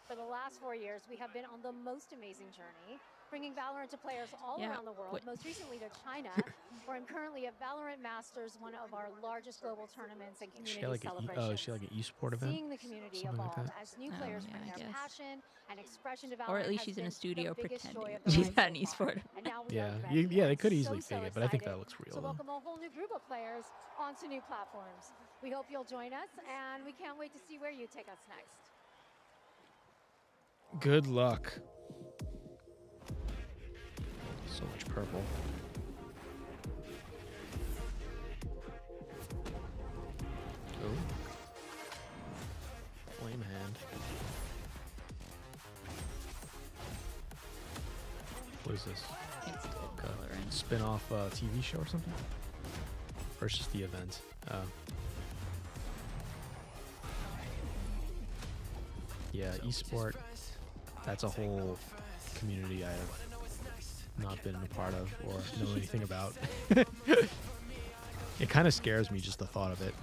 For the last 4 years, we have been on the most amazing journey, bringing Valorant to players all Yeah, around the world, wait. most recently to China, where I'm currently at Valorant Masters, one of our largest global tournaments and She community had like celebrations. she had like an esport event. Seeing the community Something like evolve that. as new Oh, players yeah, bring I their guess. passion and expression to Valorant. Or at least has she's in a been studio the biggest pretending joy of the she's night at an so far. esport. And now we Yeah, are ready. yeah, they I'm could easily so fake it, but I think that excited looks real. to though. welcome a whole new group of players onto new platforms. We hope you'll join us, and we can't wait to see where you take us next. Good luck. So much purple. Oh. Flame hand. What is this? It's good Like coloring. a spin-off TV show or something? Or it's just the event? Yeah, esport. That's a whole community I have not been a part of or know anything about. It kind of scares me, just the thought of it.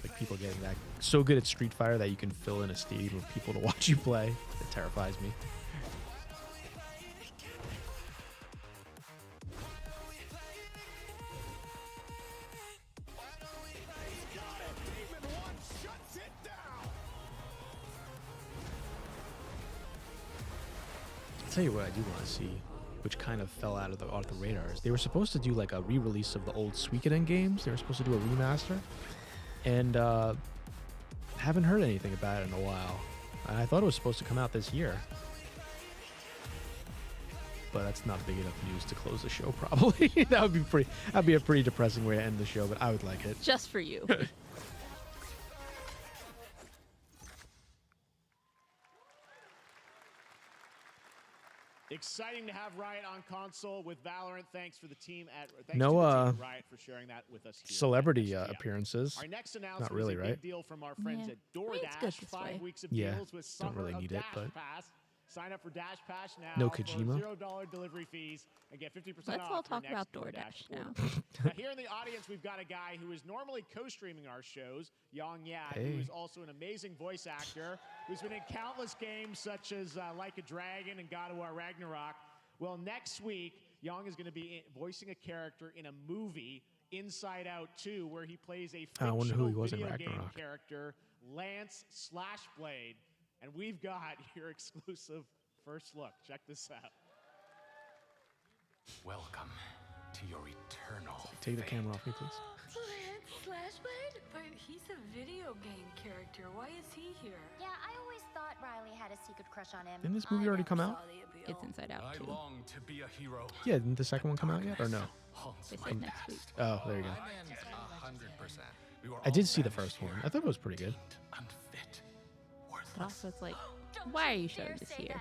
Like people getting that so good at Street Fighter that you can fill in a stadium of people to watch you play. It terrifies me. I'll tell you what I do want to see, which kind of fell out of the radars. They were supposed to do like a re-release of the old Suikoden games. They were supposed to do a remaster, and haven't heard anything about it in a while. And I thought it was supposed to come out this year, but that's not big enough news to close the show. Probably that'd be a pretty depressing way to end the show. But I would like it. Just for you. Exciting to have Riot on console with Valorant. Thanks for the team at thanks No, to the team at Riot for sharing that with us here. Celebrity appearances. Our next announcement Not really, is a right? big deal from our friends Yeah. at I mean, it's good DoorDash. this 5 way. weeks of Yeah, deals with don't Summer really of need it, Dash but- Pass. Sign up for Dash Pass now No for Kojima. $0 delivery fees and get 50% Let's off all your talk next about DoorDash now. Now, here in the audience, we've got a guy who is normally co-streaming our shows, Yang Yad, who Hey. is also an amazing voice actor, who's been in countless games such as Like a Dragon and God of War Ragnarok. Well, next week, Yang is going to be voicing a character in a movie, Inside Out 2, where he plays a I wonder fictional who he was in video game Ragnarok. character, Lance Slashblade. And we've got your exclusive first look. Check this out. Welcome to your eternal. Take the camera off me, please. Slashblade? But he's a video game character. Why is he here? Yeah, I always thought Riley had a secret crush on him. Didn't this movie already come out? It's Inside Out I too. long to be a hero. Yeah, didn't the second one come out yet, or no? Haunts They my said next week. Oh, there you go. I meant 100%. We were I did all see the banished first one. here, I thought it was pretty good. unfit, But worthless. also, it's like, why are you showing this here?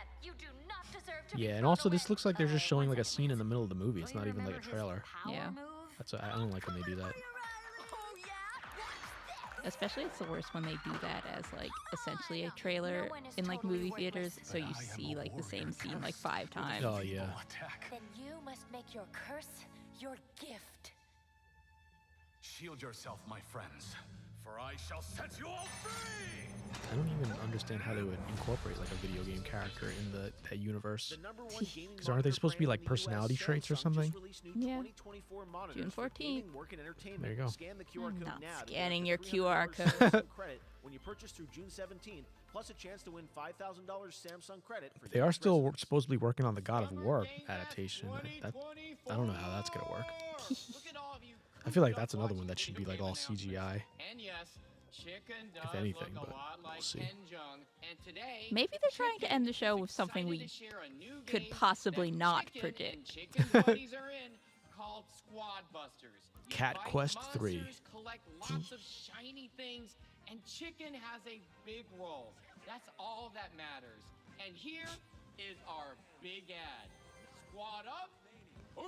Yeah, and also this looks like they're just showing like a scene in the middle of the movie. It's not even like a trailer. Yeah. I don't like when they do that. Especially it's the worst when they do that as like essentially a trailer in like movie theaters, so you see like the same scene like 5 times. Oh yeah. Then you must make your curse your gift. Shield yourself, my friends, for I shall set you all free! I don't even understand how they would incorporate like a video game character in that universe. Because aren't they supposed to be like personality traits or something? Yeah. June 14th. There you go. Scan the QR I'm code not now to get scanning up your to QR $300 code. Samsung credit when you purchase through June 17th, plus a chance to win $5,000 Samsung credit for They are still supposedly working on the God of War adaptation. I don't know how that's gonna work. I feel like that's another one that should be like all CGI. And yes, chicken if does anything, look but a lot like we'll see. Ken Jeong, and today Maybe they're trying to end the show with something we could possibly not predict. Chicken buddies are in called Squad Busters. You Cat fight Quest 3. monsters, collect lots of shiny things, and chicken has a big role. That's all that matters. And here is our big ad. Squad up. I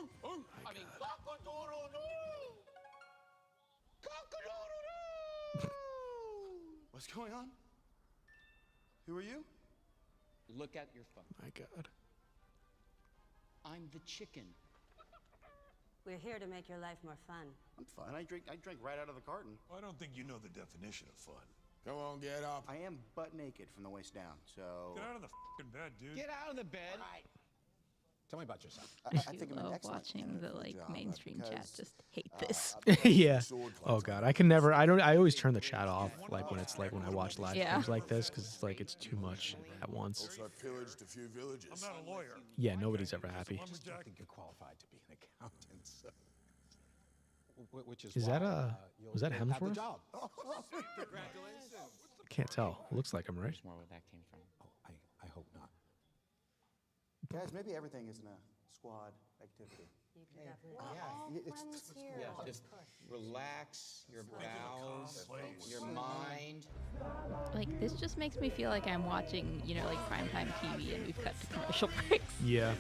mean, cock-a-doodle-doo! Cock-a-doodle-doo! What's going on? Who are you? Look at your phone. My God. I'm the chicken. We're here to make your life more fun. I'm fine. I drink right out of the carton. I don't think you know the definition of fun. Come on, get up. I am butt naked from the waist down, so... Get out of the f***ing bed, dude. Get out of the bed. Tell me about yourself. I love watching the mainstream chat just hate this. Yeah. Oh God, I can never. I always turn the chat off like when I watch live streams like this because it's like it's too much at once. Also, I pillaged a few villages. I'm not a lawyer. Yeah, nobody's ever happy. I just don't think you're qualified to be an accountant. So. Which Is that was that you'll have the Hemsworth? job. Congratulations. Can't tell. It looks like him, right? More where that came from. Oh, I hope not. Guys, maybe everything isn't a squad activity. Just relax your bowels, your mind. Like, this just makes me feel like I'm watching, like primetime TV and we've cut to commercial breaks. Yeah.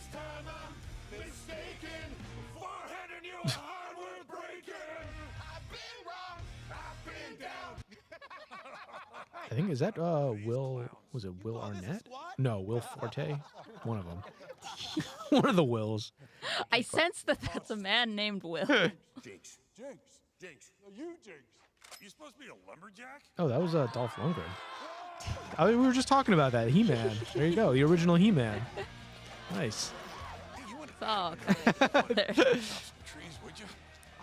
I think is that Will? Was it Will Arnett? No, Will Forte. One of them. One of the Wills. I sense that that's a man named Will. Jinx. No, you Jinx. You supposed to be a lumberjack? Oh, that was Dolph Lundgren. We were just talking about that. He-Man. There you go. The original He-Man. Nice. It's all coming together. Trees, would you?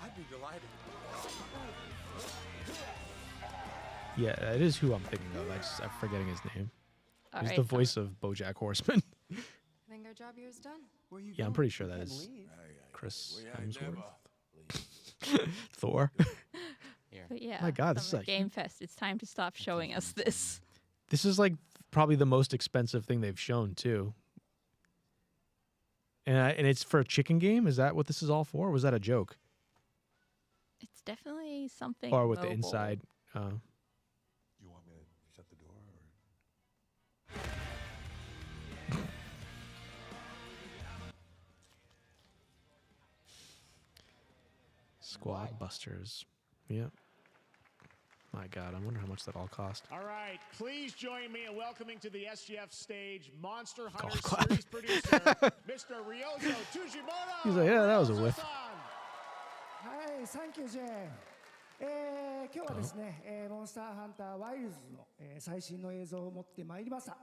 I'd be delighted. Yeah, that is who I'm thinking of. I'm forgetting his name. He's the voice of BoJack Horseman. I think our job here is done. Yeah, I'm pretty sure that is Chris Hemsworth. Thor. But yeah, my God, this is like Game Fest. It's time to stop showing us this. This is like probably the most expensive thing they've shown too. And it's for a chicken game. Is that what this is all for? Or was that a joke? It's definitely something. Or with the mobile. inside. You want me to shut the door, or? Squad Busters. Yeah. My God, I wonder how much that all cost. All right, please join me in welcoming to the SGF stage Monster Hunter Golf clap. Series producer, Mr. Ryozo Tujimoto. He's like, yeah, that was a whiff. はい、サンキュージェーン。今日はですね、モンスターハンターワイルズの、最新の映像を持ってまいりました。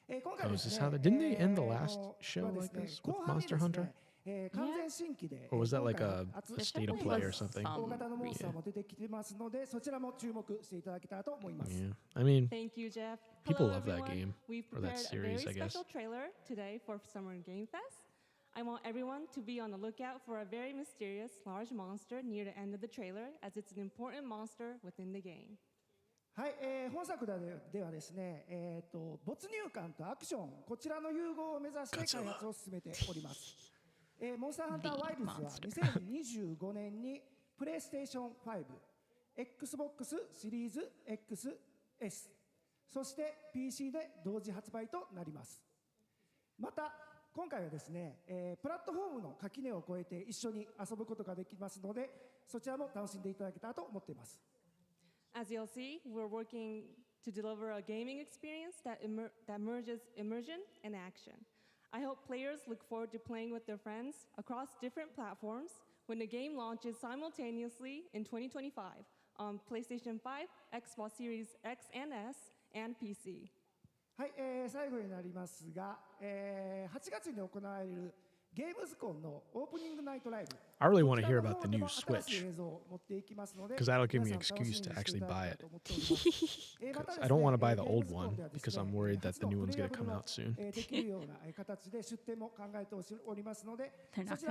今回 Oh, で is す this ね、 how they didn't they end the last show like this with 後半に Monster です Hunter? ね、完全新規で Or was that like 今 a 回 state of play or something? 大型のモンスターも出てきてますので、そちらも注目していただけたらと思います。 Yeah. I mean, Thank you, Jeff. people Hello, love that everyone. game We've or that prepared series, a I very guess. special trailer today for Summer Game Fest. I want everyone to be on the lookout for a very mysterious large monster near the end of the trailer, as it's an important monster within the game. はい、本作ではですね、没入感とアクション、こちらの融合を目指して開発を進めております。モンスターハンターワイルズは2025年にプレイステーション5、Xbox シリーズ XS、そして PC で同時発売となります。また、今回はですね、プラットフォームの垣根を越えて一緒に遊ぶことができますので、そちらも楽しんでいただけたらと思っています。As you'll see, we're working to deliver a gaming experience that merges immersion and action. I hope players look forward to playing with their friends across different platforms when the game launches simultaneously in 2025 on PlayStation 5, Xbox Series X and S, and PC. はい、最後になりますが、8月に行われる、I really want to hear about the new Switch, because that'll give me an excuse to actually buy it. 'Cause I don't want to buy the old one because I'm worried that the new one's going to come out soon. They're not going to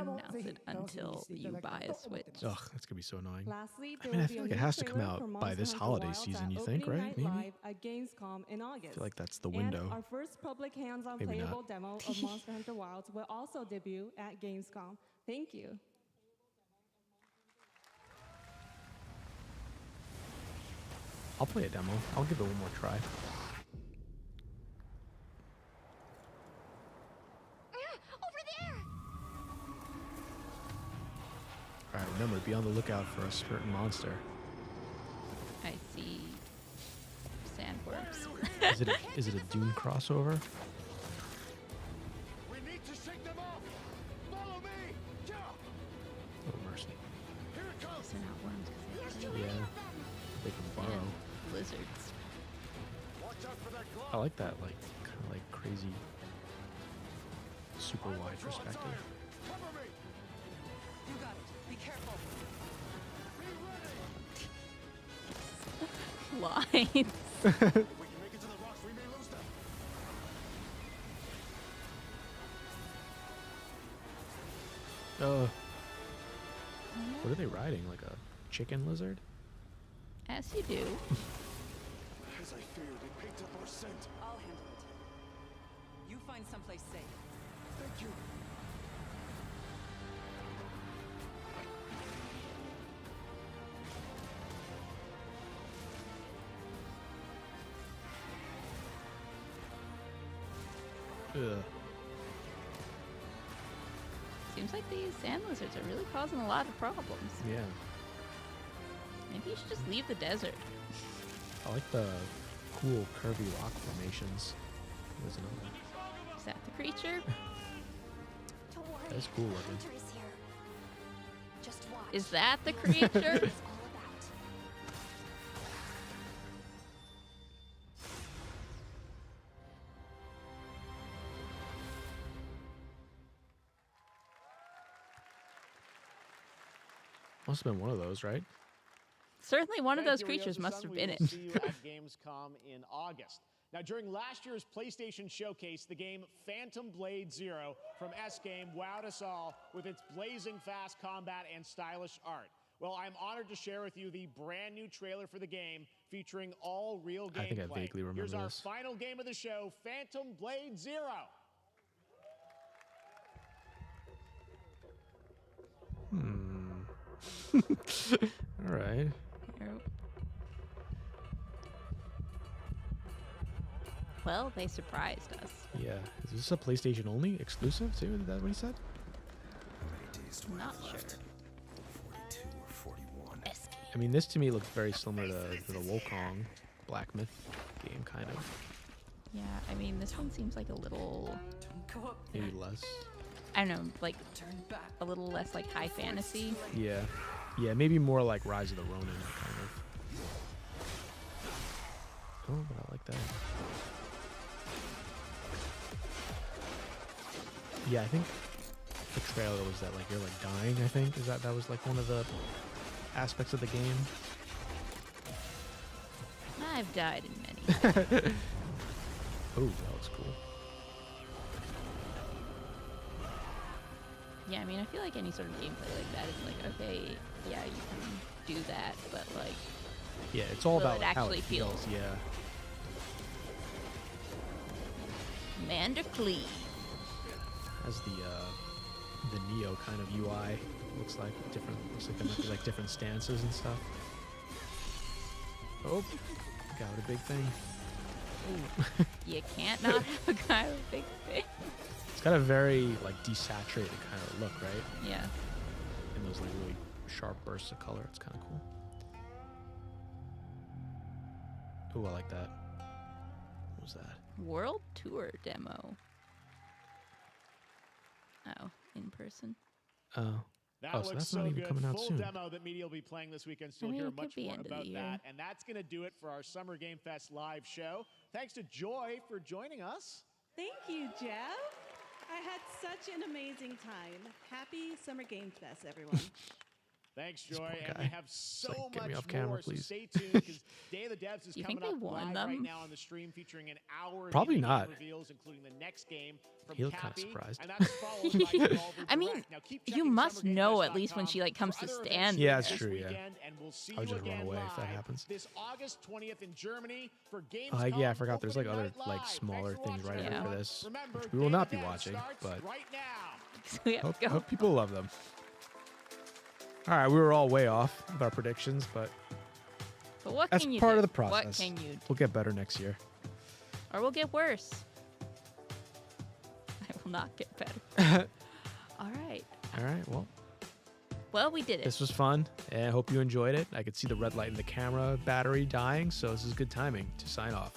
announce it until you buy a Switch. Ugh, that's going to be so annoying. Lastly, I mean, I feel like it has to come out by this holiday season, you think, right? Maybe? Live at Gamescom in August. I feel like that's the window. And our first public hands-on Maybe playable not. demo of Monster Hunter Wilds will also debut at Gamescom. Thank you. I'll play a demo. I'll give it one more try. Over there! Alright, remember, be on the lookout for a certain monster. I see sandworms. Is it a Doom crossover? We need to shake them off! Follow me! Yeah! Oh, mercy. Here it comes! They're not worms because they're Yeah. They can borrow. lizards. Watch out for that glove! I like that, like, kind of like crazy, super wide perspective. Cover me! You got it. Be careful. Lines. We can make it to the rocks, we may lose them. What are they riding? Like a chicken lizard? As you do. As I feared, it picked up our scent. I'll handle it. You find someplace safe. Thank you. Ugh. Seems like these sand lizards are really causing a lot of problems. Yeah. Maybe you should just leave the desert. I like the cool curvy rock formations. There's another one. Is that the creature? Don't worry. That's cool looking. Hunter is here. Just watch. Is that the creature? It's all about. Must have been one of those, right? Certainly one of Thank those you, creatures must Ryosu-san. have been We it. will see you at Gamescom in August. Now, during last year's PlayStation Showcase, the game Phantom Blade Zero from S-Game wowed us all with its blazing fast combat and stylish art. Well, I'm honored to share with you the brand new trailer for the game featuring all real gameplay. I think I vaguely remember Here's our this. final game of the show, Phantom Blade Zero. All right. Well, they surprised us. Yeah. Is this a PlayStation only exclusive too? Is that what he said? I'm not sure. I mean, this to me looks very similar to the Wukong Black Myth game, kind of. Yeah, I mean, this one seems like a little, Maybe less. I don't know, like a little less like high fantasy. Yeah. Yeah, maybe more like Rise of the Ronin, kind of. Oh, but I like that. Yeah, I think the trailer was that like you're like dying, I think. Is that was like one of the aspects of the game? I've died in many. Oh, that looks cool. Yeah, I mean, I feel like any sort of gameplay like that is like, okay, yeah, you can do that, but like, Yeah, it's all will about it like, how actually it feel? feels. Yeah. Commander Clee. Has the Neo kind of UI. Looks like different. Looks like there might be like different stances and stuff. Oh, got a big thing. Ooh. You can't not have a guy with a big thing. It's got a very like desaturated kind of look, right? Yeah. And those like really sharp bursts of color. It's kind of cool. Ooh, I like that. What was that? World Tour demo. Oh, in person. Oh. That Oh, so looks that's so not even good. coming out Full soon. demo that media will be playing this weekend, so I you'll mean, hear it could much be more end of the about year. that. And that's going to do it for our Summer Game Fest live show. Thanks to Joy for joining us. Thank you, Jeff. had such an amazing time. Happy Summer Game Fest, everyone. Thanks, Joy. And guy. we have so like, get me much off camera, more, so please. stay tuned because Day of the Devs is You coming think up they warned live right them? now on the stream, featuring an hour of Probably indie game not. reveals, including the next game from He looked kinda Cappy, surprised. and that's followed by Devolver I mean, Direct. Now, keep you checking must know at least when summergamefest.com she like comes for to other stand. events Yeah, that's this true, yeah. weekend, and we'll see I would you just run again away if that live happens. This August 20th in Germany for Gamescom. Oh, yeah, I forgot. There's like Opening other Night like Live. smaller Thanks for things watching, right after everyone. this, Remember, which we will Day not of be the Dead watching, starts but right now. We have to go. hope people love them. All right, we were all way off with our predictions, but But that's can you part do? of the process. What can you do? We'll get better next year. Or we'll get worse. I will not get better. All right. All right, Well, we did it. this was fun, and I hope you enjoyed it. I could see the red light in the camera battery dying, so this is good timing to sign off.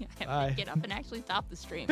I have Bye. to get up and actually stop the stream.